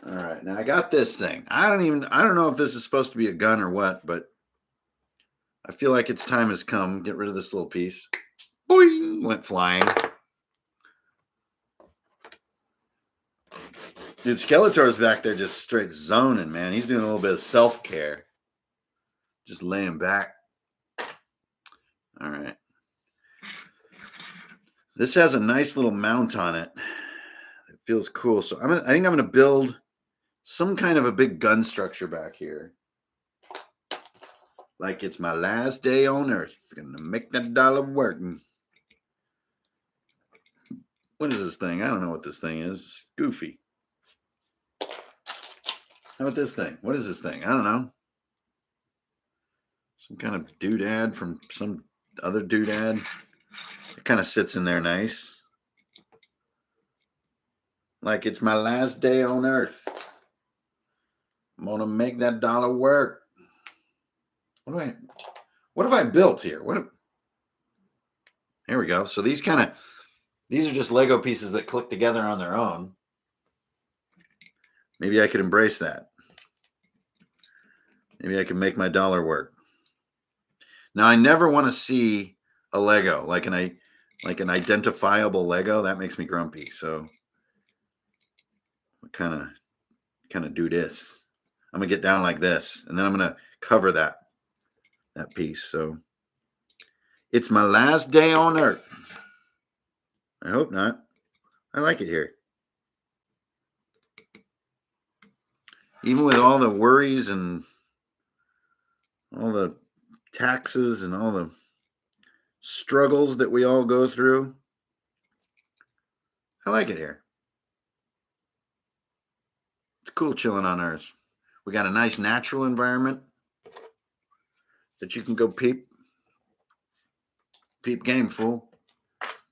All right, now I got this thing. I don't know if this is supposed to be a gun or what, but I feel like its time has come. Get rid of this little piece. Boing, went flying. Dude, Skeletor's back there just straight zoning, man. He's doing a little bit of self-care. Just laying back. All right. This has a nice little mount on it. It feels cool. So I think I'm going to build some kind of a big gun structure back here. Like it's my last day on earth. Gonna make that dollar work. What is this thing? I don't know what this thing is. It's goofy. How about this thing? What is this thing? I don't know. Some kind of doodad from some other doodad. It kind of sits in there nice. Like it's my last day on earth. I'm gonna make that dollar work. What have I built here? Here we go. So these are just Lego pieces that click together on their own. Maybe I could embrace that. Maybe I can make my dollar work. Now I never want to see a Lego, like an identifiable Lego. That makes me grumpy. So kind of do this. I'm gonna get down like this, and then I'm gonna cover that piece. So it's my last day on earth. I hope not. I like it here. Even with all the worries and all the taxes and all the struggles that we all go through, I like it here. cool chilling on Earth. We got a nice natural environment that you can go peep. Peep game, fool.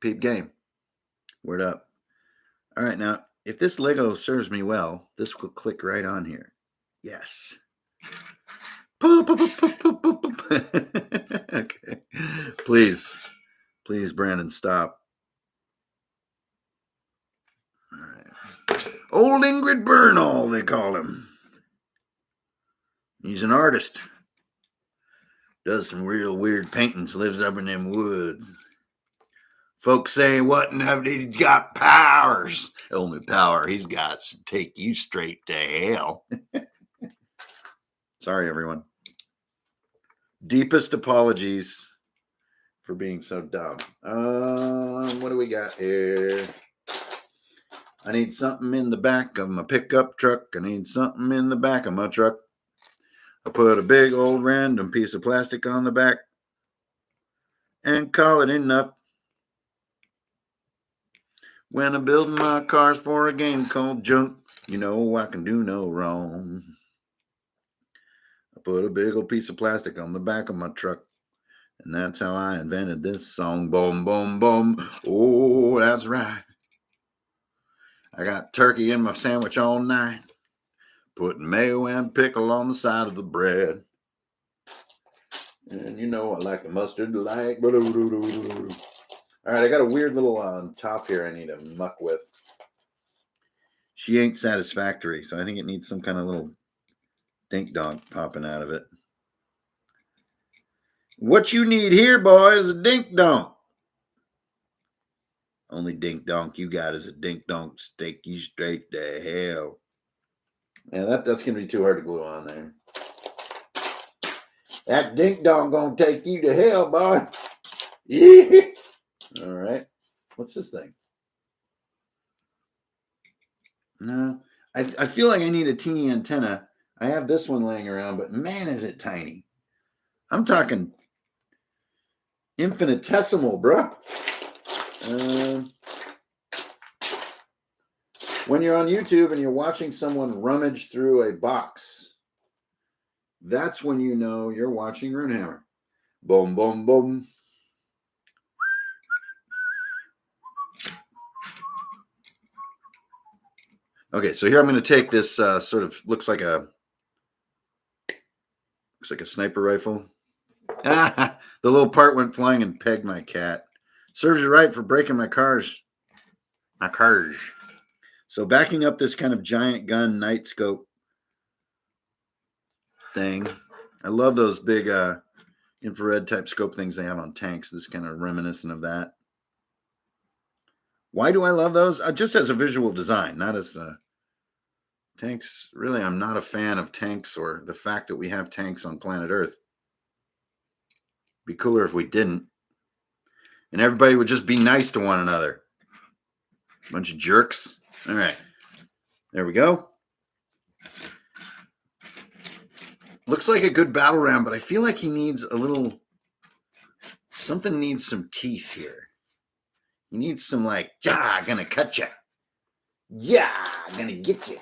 Peep game. Word up. All right, now, if this Lego serves me well, this will click right on here. Yes. Okay. Please, Brandon, stop. All right. Old Ingrid Bernal, they call him. He's an artist. Does some real weird paintings, lives up in them woods. Folks say, what in heaven, he's got powers. Only power he's got to take you straight to hell. Sorry, everyone. Deepest apologies for being so dumb. What do we got here? I need something in the back of my pickup truck. I need something in the back of my truck. I put a big old random piece of plastic on the back and call it enough. When I'm building my cars for a game called Junk, you know I can do no wrong. I put a big old piece of plastic on the back of my truck, and that's how I invented this song. Boom, boom, boom. Oh, that's right. I got turkey in my sandwich all night, putting mayo and pickle on the side of the bread. And you know I like the mustard like. All right, I got a weird little top here I need to muck with. She ain't satisfactory, so I think it needs some kind of little dink donk popping out of it. What you need here, boy, is a dink donk. Only dink donk you got is a dink donk to take you straight to hell. Yeah, that's going to be too hard to glue on there. That dink donk going to take you to hell, boy. Yeah. All right. What's this thing? No, I feel like I need a teeny antenna. I have this one laying around, but man, is it tiny. I'm talking infinitesimal, bro. When you're on YouTube and you're watching someone rummage through a box, that's when you know you're watching Runehammer. Boom, boom, boom. Okay, so here I'm going to take this sort of looks like a sniper rifle. The little part went flying and pegged my cat. Serves you right for breaking my cars. My cars. So backing up this kind of giant gun night scope thing. I love those big infrared type scope things they have on tanks. This is kind of reminiscent of that. Why do I love those? Just as a visual design, not as tanks. Really, I'm not a fan of tanks or the fact that we have tanks on planet Earth. Be cooler if we didn't. And everybody would just be nice to one another. Bunch of jerks. All right. There we go. Looks like a good battle ram, but I feel like he needs a little... Something needs some teeth here. He needs some like, gonna cut you. Yeah, gonna get you.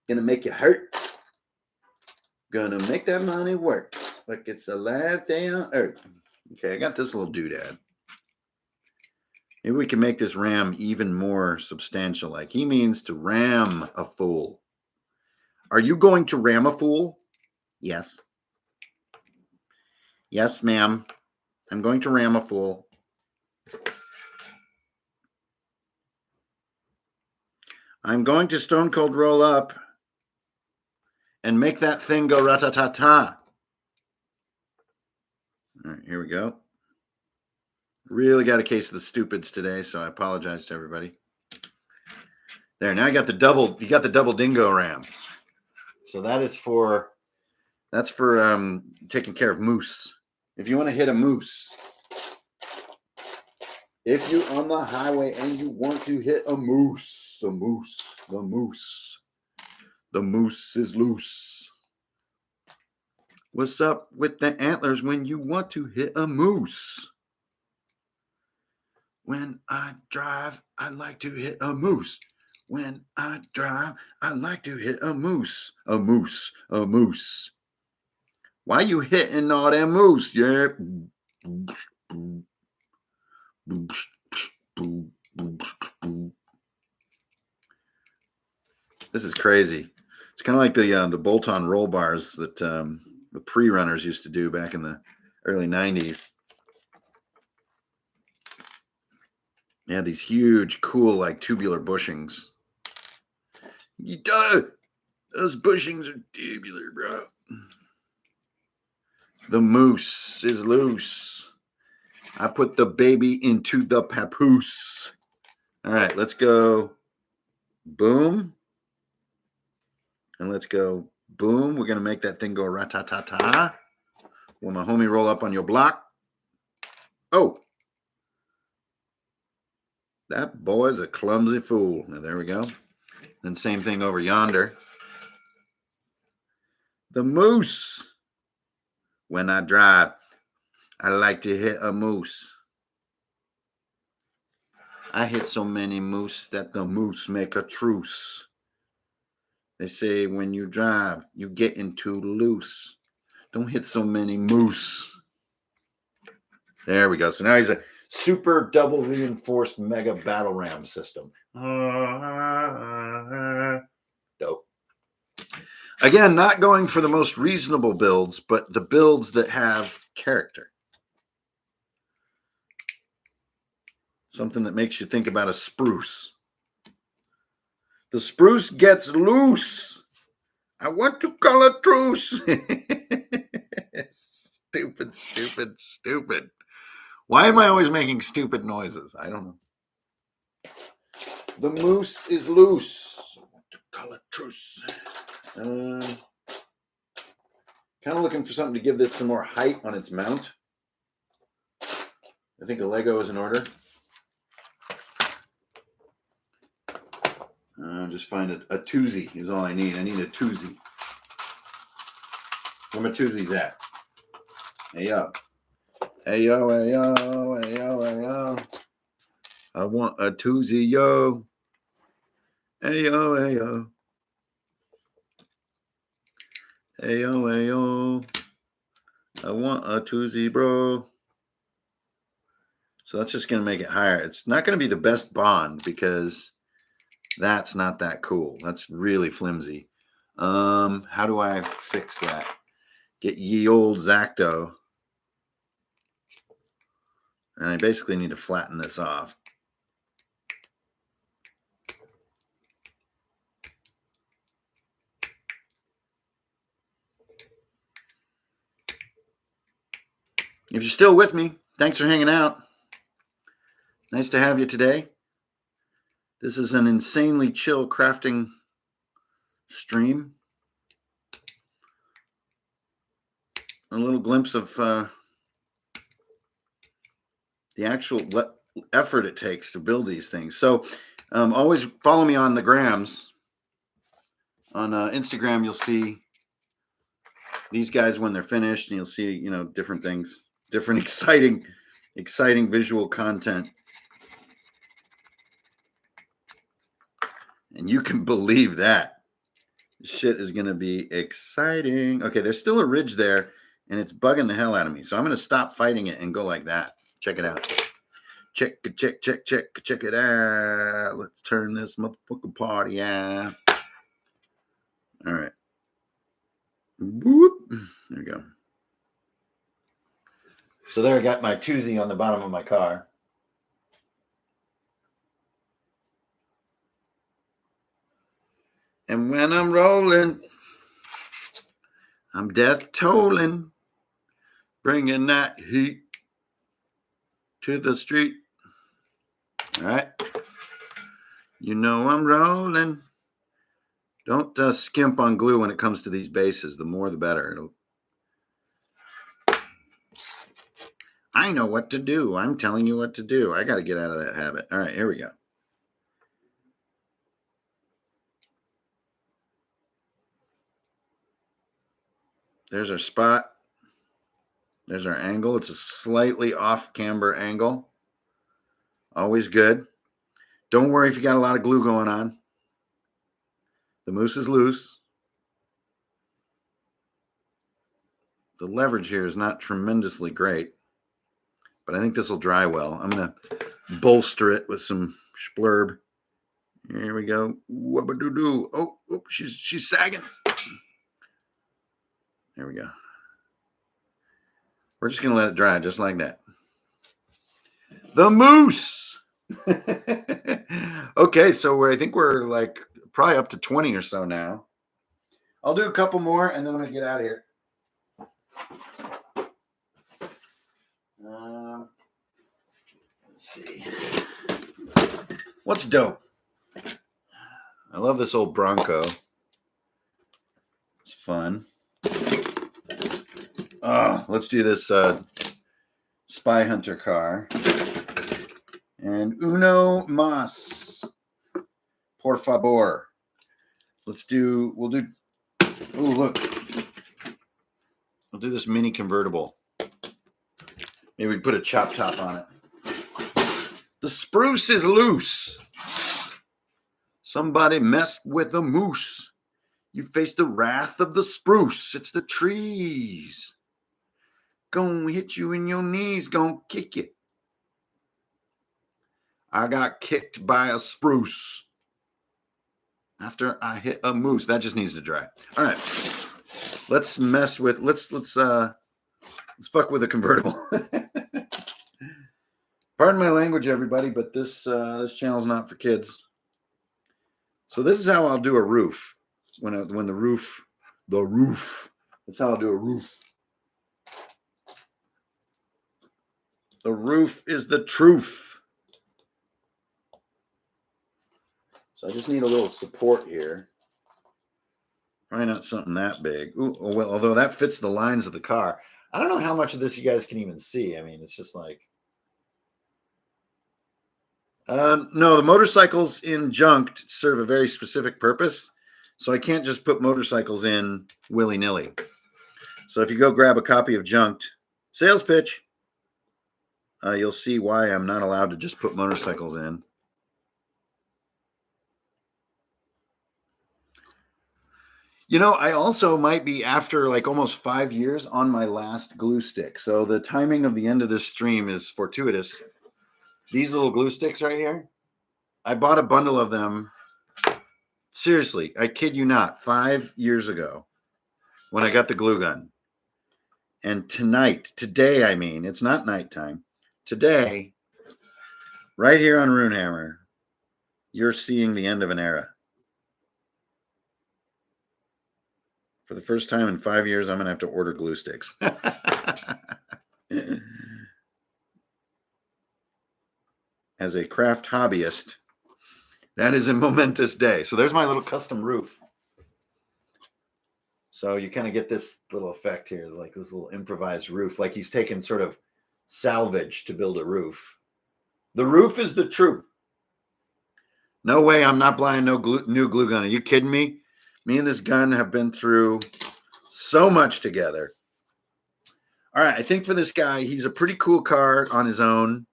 Gonna make you hurt. Gonna make that money work. Like it's the last day on earth. Okay, I got this little doodad. Maybe we can make this ram even more substantial. Like he means to ram a fool. Are you going to ram a fool? Yes. Yes, ma'am. I'm going to ram a fool. I'm going to stone cold roll up and make that thing go rat-ta-ta-ta. All right, here we go. Really got a case of the stupids today, so I apologize to everybody. There, now you got the double dingo ram. So that's for taking care of moose. If you want to hit a moose, if you're on the highway and you want to hit a moose, the moose is loose. What's up with the antlers when you want to hit a moose? When I drive, I like to hit a moose. When I drive, I like to hit a moose, a moose, a moose. Why you hitting all that moose? Yeah. This is crazy. It's kind of like the bolt-on roll bars that the pre-runners used to do back in the early 90s. They had these huge, cool, like tubular bushings. Those bushings are tubular, bro. The moose is loose. I put the baby into the papoose. All right, let's go boom. And let's go boom. We're going to make that thing go rat-ta-ta-ta. When my homie roll up on your block. Oh. That boy's a clumsy fool. Now, there we go. Then same thing over yonder. The moose. When I drive, I like to hit a moose. I hit so many moose that the moose make a truce. They say when you drive, you getting too loose. Don't hit so many moose. There we go. So now he's a super double reinforced mega battle ram system. Dope. Again, not going for the most reasonable builds, but the builds that have character. Something that makes you think about a spruce. The spruce gets loose. I want to call a truce. Stupid, stupid, stupid. Why am I always making stupid noises? I don't know. The moose is loose. I want to call a truce. Kind of looking for something to give this some more height on its mount. I think a Lego is in order. Just find a twosie is all I need. I need a twosie. Where my twosies at? Hey, yo. Hey, yo, hey, yo, hey, yo, hey, yo. I want a twosie, yo. Hey, yo, hey, yo. Hey, yo, hey, yo. I want a twosie, bro. So that's just going to make it higher. It's not going to be the best bond because that's not that cool. That's really flimsy. How do I fix that? Get ye old Zacto. And I basically need to flatten this off. If you're still with me, thanks for hanging out. Nice to have you today. This is an insanely chill crafting stream. A little glimpse of the actual effort it takes to build these things. So always follow me on the grams. On Instagram, you'll see these guys when they're finished, and you'll see, different things, different exciting visual content. And you can believe that. Shit is going to be exciting. Okay, there's still a ridge there, and it's bugging the hell out of me. So I'm going to stop fighting it and go like that. Check it out. Check it out. Let's turn this motherfucking party out. All right. Boop. There we go. So there I got my twosie on the bottom of my car. And when I'm rolling, I'm death tolling, bringing that heat to the street. All right. You know I'm rolling. Don't skimp on glue when it comes to these bases. The more, the better. I know what to do. I'm telling you what to do. I got to get out of that habit. All right, here we go. There's our spot. There's our angle. It's a slightly off camber angle. Always good. Don't worry if you got a lot of glue going on. The moose is loose. The leverage here is not tremendously great, but I think this will dry well. I'm going to bolster it with some splurb. Here we go. Wubba-doo-doo. Oh, she's sagging. There we go. We're just going to let it dry just like that. The moose. Okay, so I think we're like probably up to 20 or so now. I'll do a couple more and then I'm going to get out of here. Let's see. What's dope? I love this old Bronco. It's fun. Let's do this Spy Hunter car. And uno mas. Por favor. We'll do, oh, look. We'll do this mini convertible. Maybe we put a chop top on it. The spruce is loose. Somebody messed with a moose. You face the wrath of the spruce. It's the trees. Gonna hit you in your knees. Gonna kick you. I got kicked by a spruce after I hit a moose. That just needs to dry. All right. Let's mess with, let's fuck with a convertible. Pardon my language, everybody, but this channel is not for kids. So this is how I'll do a roof. When the roof, that's how I'll do a roof. The roof is the truth. So I just need a little support here. Probably not something that big. Ooh, well, although that fits the lines of the car. I don't know how much of this you guys can even see. I mean, it's just like... no, the motorcycles in Junked serve a very specific purpose. So I can't just put motorcycles in willy-nilly. So if you go grab a copy of Junked, sales pitch, you'll see why I'm not allowed to just put motorcycles in. You know, I also might be after like almost 5 years on my last glue stick. So the timing of the end of this stream is fortuitous. These little glue sticks right here, I bought a bundle of them. Seriously, I kid you not, 5 years ago when I got the glue gun. And today, I mean, it's not nighttime. Today, right here on Runehammer, you're seeing the end of an era. For the first time in 5 years, I'm going to have to order glue sticks. As a craft hobbyist, that is a momentous day. So there's my little custom roof. So you kind of get this little effect here, like this little improvised roof, like he's taken sort of salvage to build a roof. The roof is the truth. No way I'm not buying new glue gun. Are you kidding me? Me and this gun have been through so much together. All right, I think for this guy, he's a pretty cool car on his own.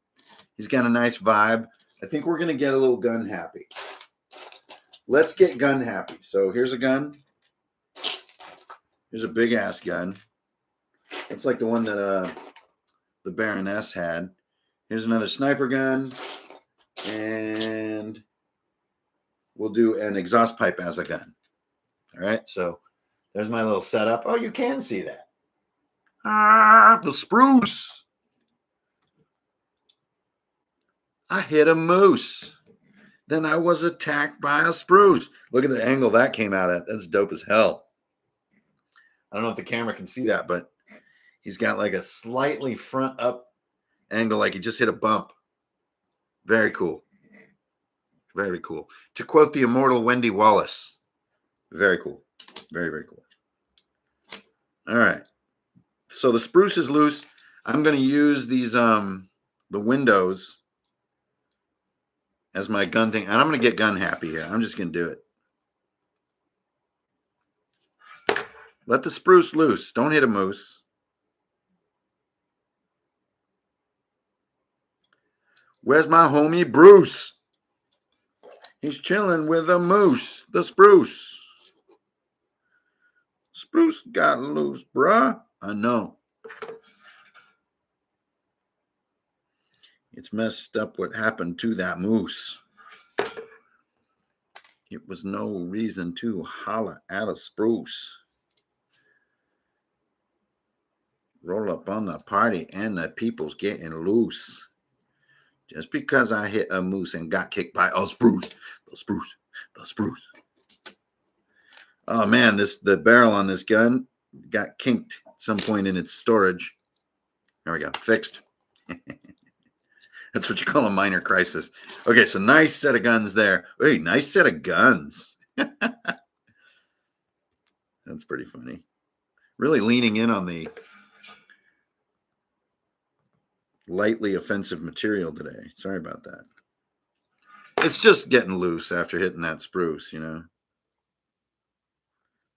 He's got a nice vibe. I think we're going to get a little gun happy. Let's get gun happy. So here's a gun. Here's a big ass gun. It's like the one that the Baroness had. Here's another sniper gun. And we'll do an exhaust pipe as a gun. All right, so there's my little setup. Oh, you can see that. The spruce. I hit a moose. Then I was attacked by a spruce. Look at the angle that came out at. That's dope as hell. I don't know if the camera can see that, but he's got like a slightly front up angle, like he just hit a bump. Very cool. Very cool. To quote the immortal Wendy Wallace, very cool. Very, very cool. All right. So the spruce is loose. I'm going to use these, the windows as my gun thing. And I'm going to get gun happy here. I'm just going to do it. Let the spruce loose. Don't hit a moose. Where's my homie Bruce? He's chilling with a moose, the spruce. Spruce got loose, bruh. I know. It's messed up what happened to that moose. It was no reason to holler at a spruce. Roll up on the party and the people's getting loose. Just because I hit a moose and got kicked by a spruce. The spruce. The spruce. Oh man, the barrel on this gun got kinked at some point in its storage. There we go. Fixed. That's what you call a minor crisis. Okay, so nice set of guns there. Hey, nice set of guns. That's pretty funny. Really leaning in on the lightly offensive material today. Sorry about that. It's just getting loose after hitting that spruce, you know.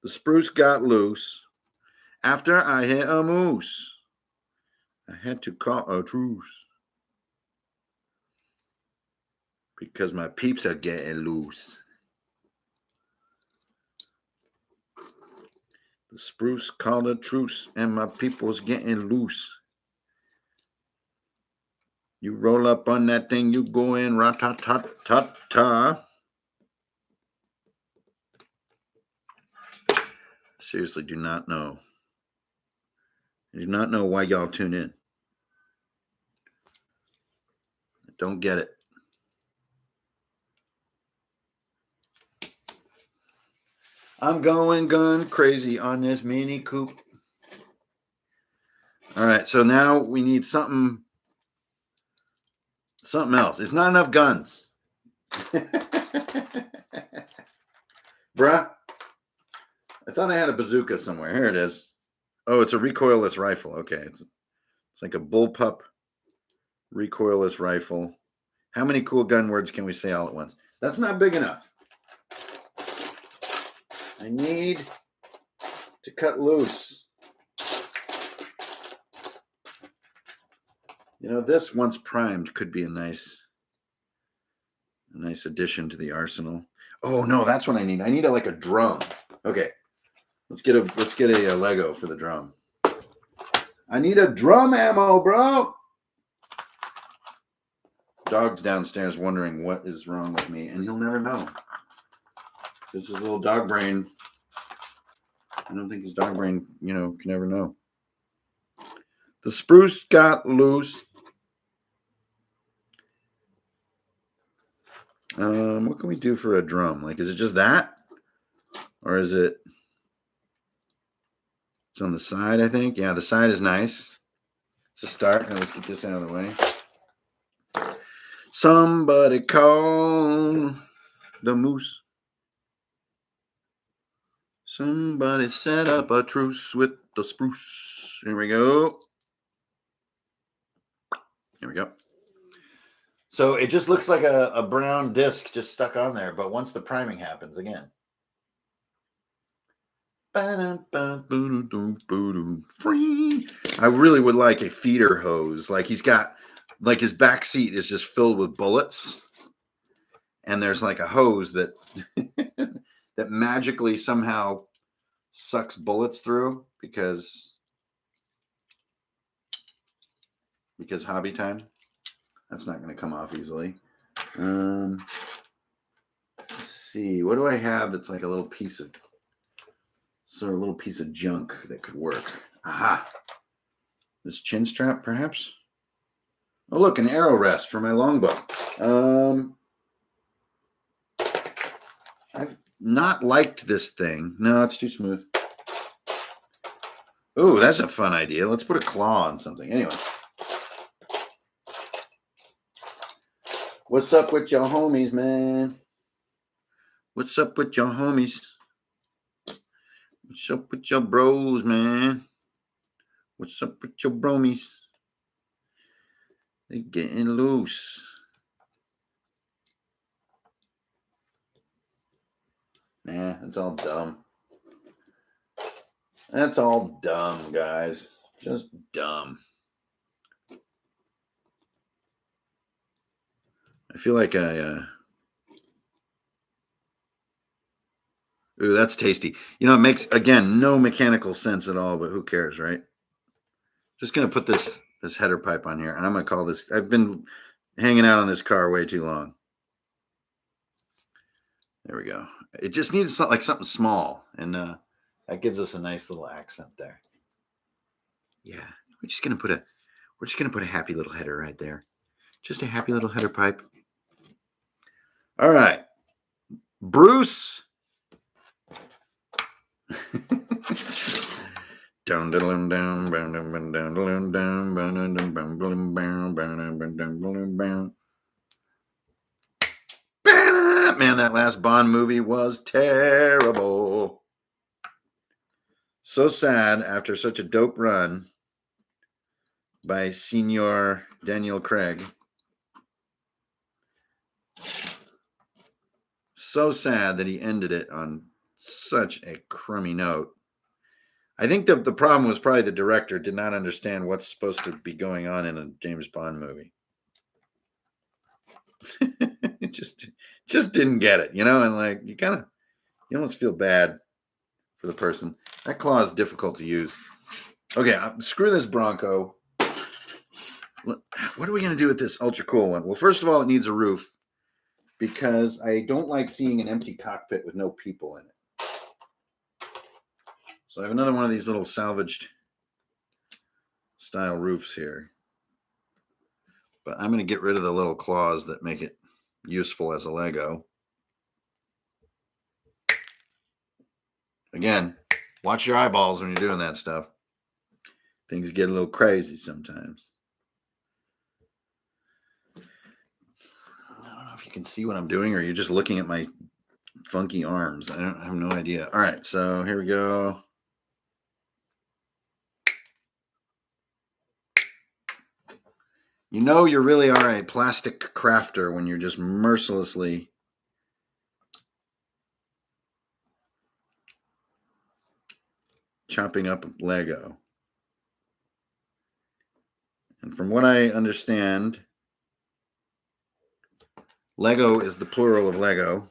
The spruce got loose after I hit a moose. I had to call a truce because my peeps are getting loose. The spruce called a truce and my people's getting loose. You roll up on that thing, you go in, rat-ta-ta-ta-ta. Seriously, do not know. I do not know why y'all tune in. I don't get it. I'm going gun crazy on this Mini Coupe. All right, so now we need something else. It's not enough guns. Bruh, I thought I had a bazooka somewhere. Here it is. Oh, it's a recoilless rifle. Okay, it's like a bullpup recoilless rifle. How many cool gun words can we say all at once? That's not big enough. I need to cut loose. You know, this once primed could be a nice addition to the arsenal. Oh no, that's what I need. I need like a drum. Okay, let's get a Lego for the drum. I need a drum ammo, bro. Dog's downstairs wondering what is wrong with me, and he'll never know. This is a little dog brain. I don't think his dog brain, can ever know. The spruce got loose. What can we do for a drum? Like, is it just that? Or is it... It's on the side, I think. Yeah, the side is nice. It's a start. Now let's get this out of the way. Somebody call the moose. Somebody set up a truce with the spruce. Here we go. Here we go. So it just looks like a brown disc just stuck on there, but once the priming happens again. I really would like a feeder hose. Like he's got, like his back seat is just filled with bullets. And there's like a hose that that magically somehow sucks bullets through because hobby time. That's not going to come off easily. Let's see. What do I have that's like a little piece of junk that could work? Aha. This chin strap, perhaps? Oh, look, an arrow rest for my longbow. I've not liked this thing. No, it's too smooth. Oh, that's a fun idea. Let's put a claw on something. Anyway. What's up with your homies, man? What's up with your homies? What's up with your bros, man? What's up with your bromies? They getting loose. Nah, that's all dumb. That's all dumb, guys. Just dumb. I feel like Ooh, that's tasty. You know, it makes, again, no mechanical sense at all, but who cares, right? Just going to put this header pipe on here, and I'm going to call this, I've been hanging out on this car way too long. There we go. It just needs like something small, and that gives us a nice little accent there. Yeah, we're just going to put a happy little header right there. Just a happy little header pipe. All right. Bruce. Man, that last Bond movie was terrible. So sad after such a dope run by Senior Daniel Craig. So sad that he ended it on such a crummy note. I think the problem was probably the director did not understand what's supposed to be going on in a James Bond movie. It just didn't get it, and like you almost feel bad for the person. That claw is difficult to use. Okay, screw this Bronco. What are we going to do with this ultra cool one? Well, first of all, it needs a roof because I don't like seeing an empty cockpit with no people in it. So I have another one of these little salvaged style roofs here. But I'm going to get rid of the little claws that make it useful as a Lego. Again, watch your eyeballs when you're doing that stuff. Things get a little crazy sometimes. I don't know if you can see what I'm doing or you're just looking at my funky arms. I have no idea. All right, so here we go. You know you really are a plastic crafter when you're just mercilessly chopping up Lego. And from what I understand, Lego is the plural of Lego.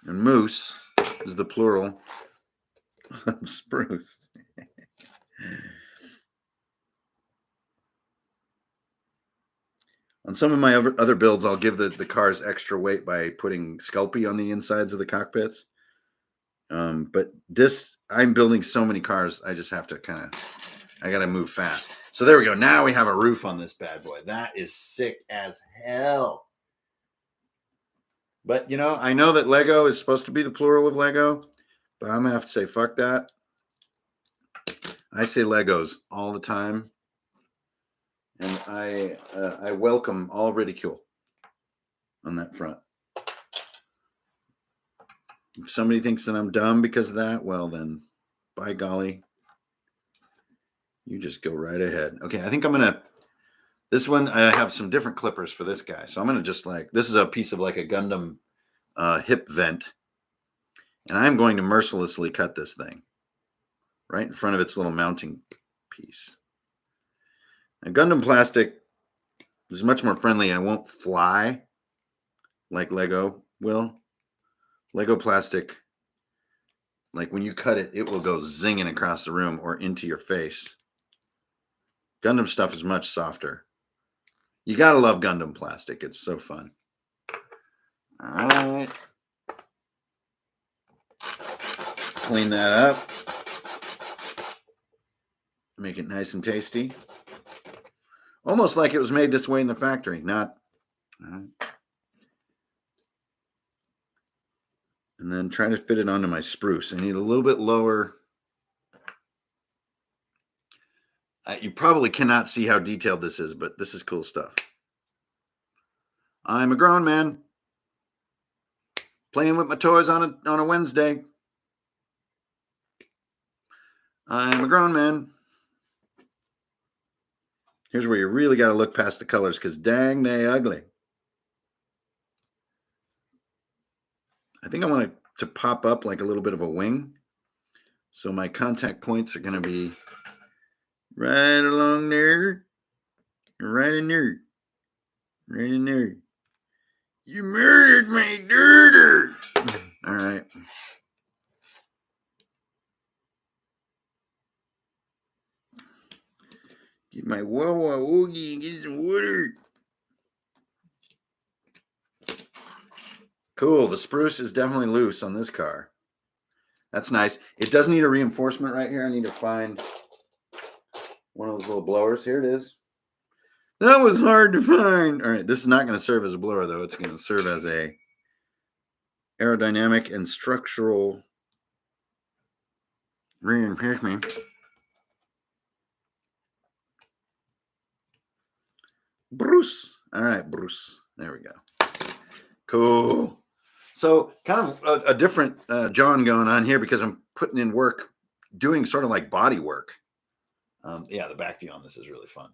And moose is the plural of spruce. On some of my other builds, I'll give the cars extra weight by putting Sculpey on the insides of the cockpits. But this, I'm building so many cars, I just have to I got to move fast. So there we go. Now we have a roof on this bad boy. That is sick as hell. But, I know that Lego is supposed to be the plural of Lego, but I'm going to have to say, fuck that. I say Legos all the time. And I welcome all ridicule on that front. If somebody thinks that I'm dumb because of that, well then, by golly, you just go right ahead. Okay, I think I'm going to, this one, I have some different clippers for this guy. So I'm going to just this is a piece of like a Gundam hip vent. And I'm going to mercilessly cut this thing right in front of its little mounting piece. Now, Gundam plastic is much more friendly and it won't fly like Lego will. Lego plastic, like when you cut it, it will go zinging across the room or into your face. Gundam stuff is much softer. You gotta love Gundam plastic. It's so fun. All right. Clean that up. Make it nice and tasty. Almost like it was made this way in the factory, not. All right. And then try to fit it onto my spruce. I need a little bit lower. You probably cannot see how detailed this is, but this is cool stuff. I'm a grown man playing with my toys on a Wednesday. I'm a grown man. Here's where you really got to look past the colors because dang, they ugly. I think I want to pop up like a little bit of a wing. So my contact points are going to be right along there, right in there, Right in there. You murdered my daughter. All right. Get my Wawa Oogie and get some water. Cool. The spruce is definitely loose on this car. That's nice. It does need a reinforcement right here. I need to find one of those little blowers. Here it is. That was hard to find. All right. This is not going to serve as a blower, though. It's going to serve as a aerodynamic and structural reinforcement. Bruce. All right, Bruce. There we go. Cool. So kind of a different John going on here because I'm putting in work, doing sort of like body work. Yeah, the back view on this is really fun.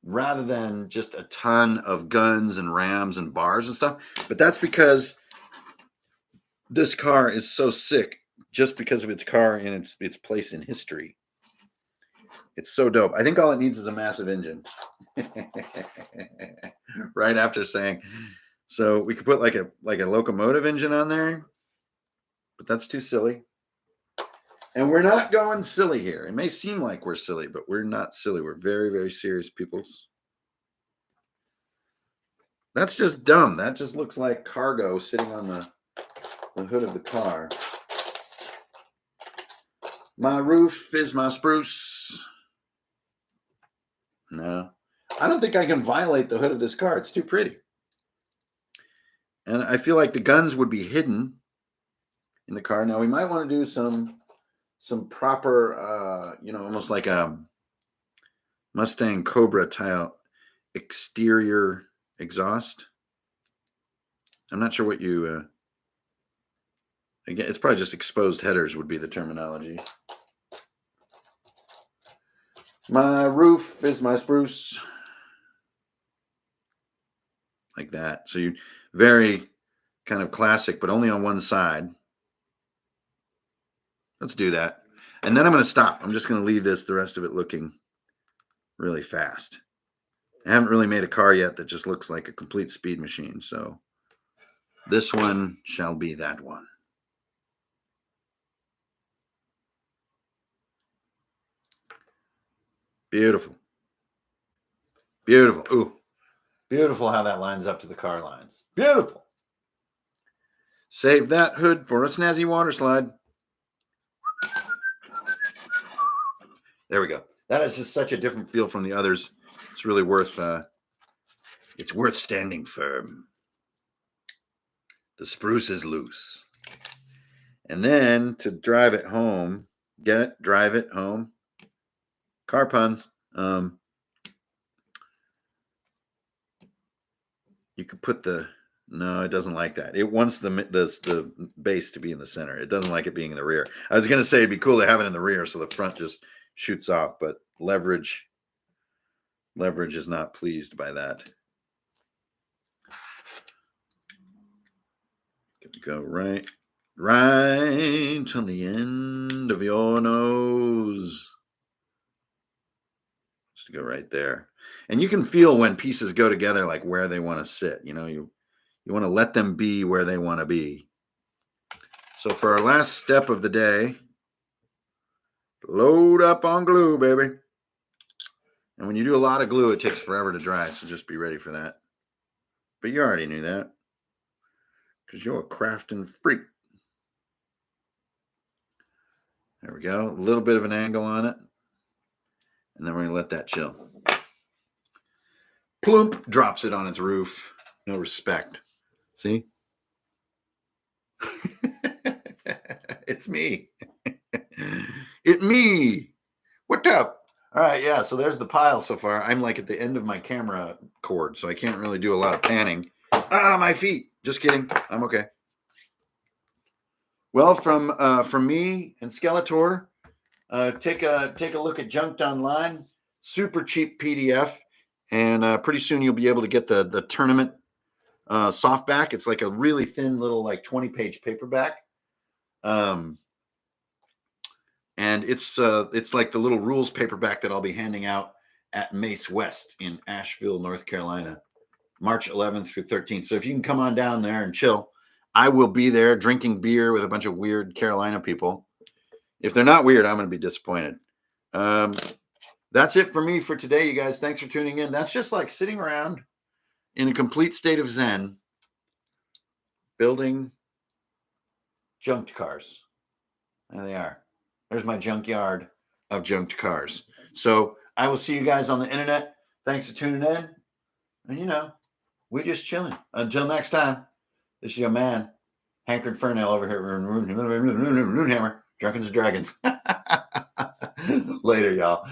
Rather than just a ton of guns and rams and bars and stuff. But that's because this car is so sick just because of its car and its place in history. It's so dope. I think all it needs is a massive engine. Right after saying, so we could put like a locomotive engine on there, but that's too silly. And we're not going silly here. It may seem like we're silly, but we're not silly. We're very, very serious peoples. That's just dumb. That just looks like cargo sitting on the hood of the car. My roof is my spruce. No, I don't think I can violate the hood of this car. It's too pretty. And I feel like the guns would be hidden in the car. Now we might want to do some proper, almost like a Mustang Cobra style exterior exhaust. I'm not sure what you, again, it's probably just exposed headers would be the terminology. My roof is my spruce. Like that. So you very kind of classic, but only on one side. Let's do that. And then I'm going to stop. I'm just going to leave the rest of it looking really fast. I haven't really made a car yet that just looks like a complete speed machine. So this one shall be that one. Beautiful. Beautiful. Ooh. Beautiful how that lines up to the car lines. Beautiful. Save that hood for a snazzy water slide. There we go. That is just such a different feel from the others. It's really worth standing firm. The spruce is loose. And then to drive it home, get it, drive it home. Car puns. You could put no, it doesn't like that. It wants the base to be in the center. It doesn't like it being in the rear. I was going to say it'd be cool to have it in the rear so the front just shoots off, but leverage is not pleased by that. Go right on the end of your nose. Just to go right there. And you can feel when pieces go together, like where they want to sit. You want to let them be where they want to be. So for our last step of the day, load up on glue, baby. And when you do a lot of glue, it takes forever to dry. So just be ready for that. But you already knew that because you're a crafting freak. There we go. A little bit of an angle on it. And then we're going to let that chill. Plump, drops it on its roof. No respect. See? It's me. It me. What up? All right, yeah, so there's the pile so far. I'm like at the end of my camera cord, so I can't really do a lot of panning. My feet. Just kidding. I'm okay. Well, from me and Skeletor, take a look at Junked Online. Super cheap PDF, and pretty soon you'll be able to get the tournament softback. It's like a really thin little 20-page paperback. And it's like the little rules paperback that I'll be handing out at MACE West in Asheville, North Carolina, March 11th through 13th. So if you can come on down there and chill, I will be there drinking beer with a bunch of weird Carolina people. If they're not weird, I'm going to be disappointed. That's it for me for today, you guys. Thanks for tuning in. That's just like sitting around in a complete state of Zen, building junked cars. There they are. There's my junkyard of junked cars. So I will see you guys on the internet. Thanks for tuning in. And, we're just chilling. Until next time, this is your man, Hankard Fernell over here. Runehammer, Drunken and Dragons. Later, y'all.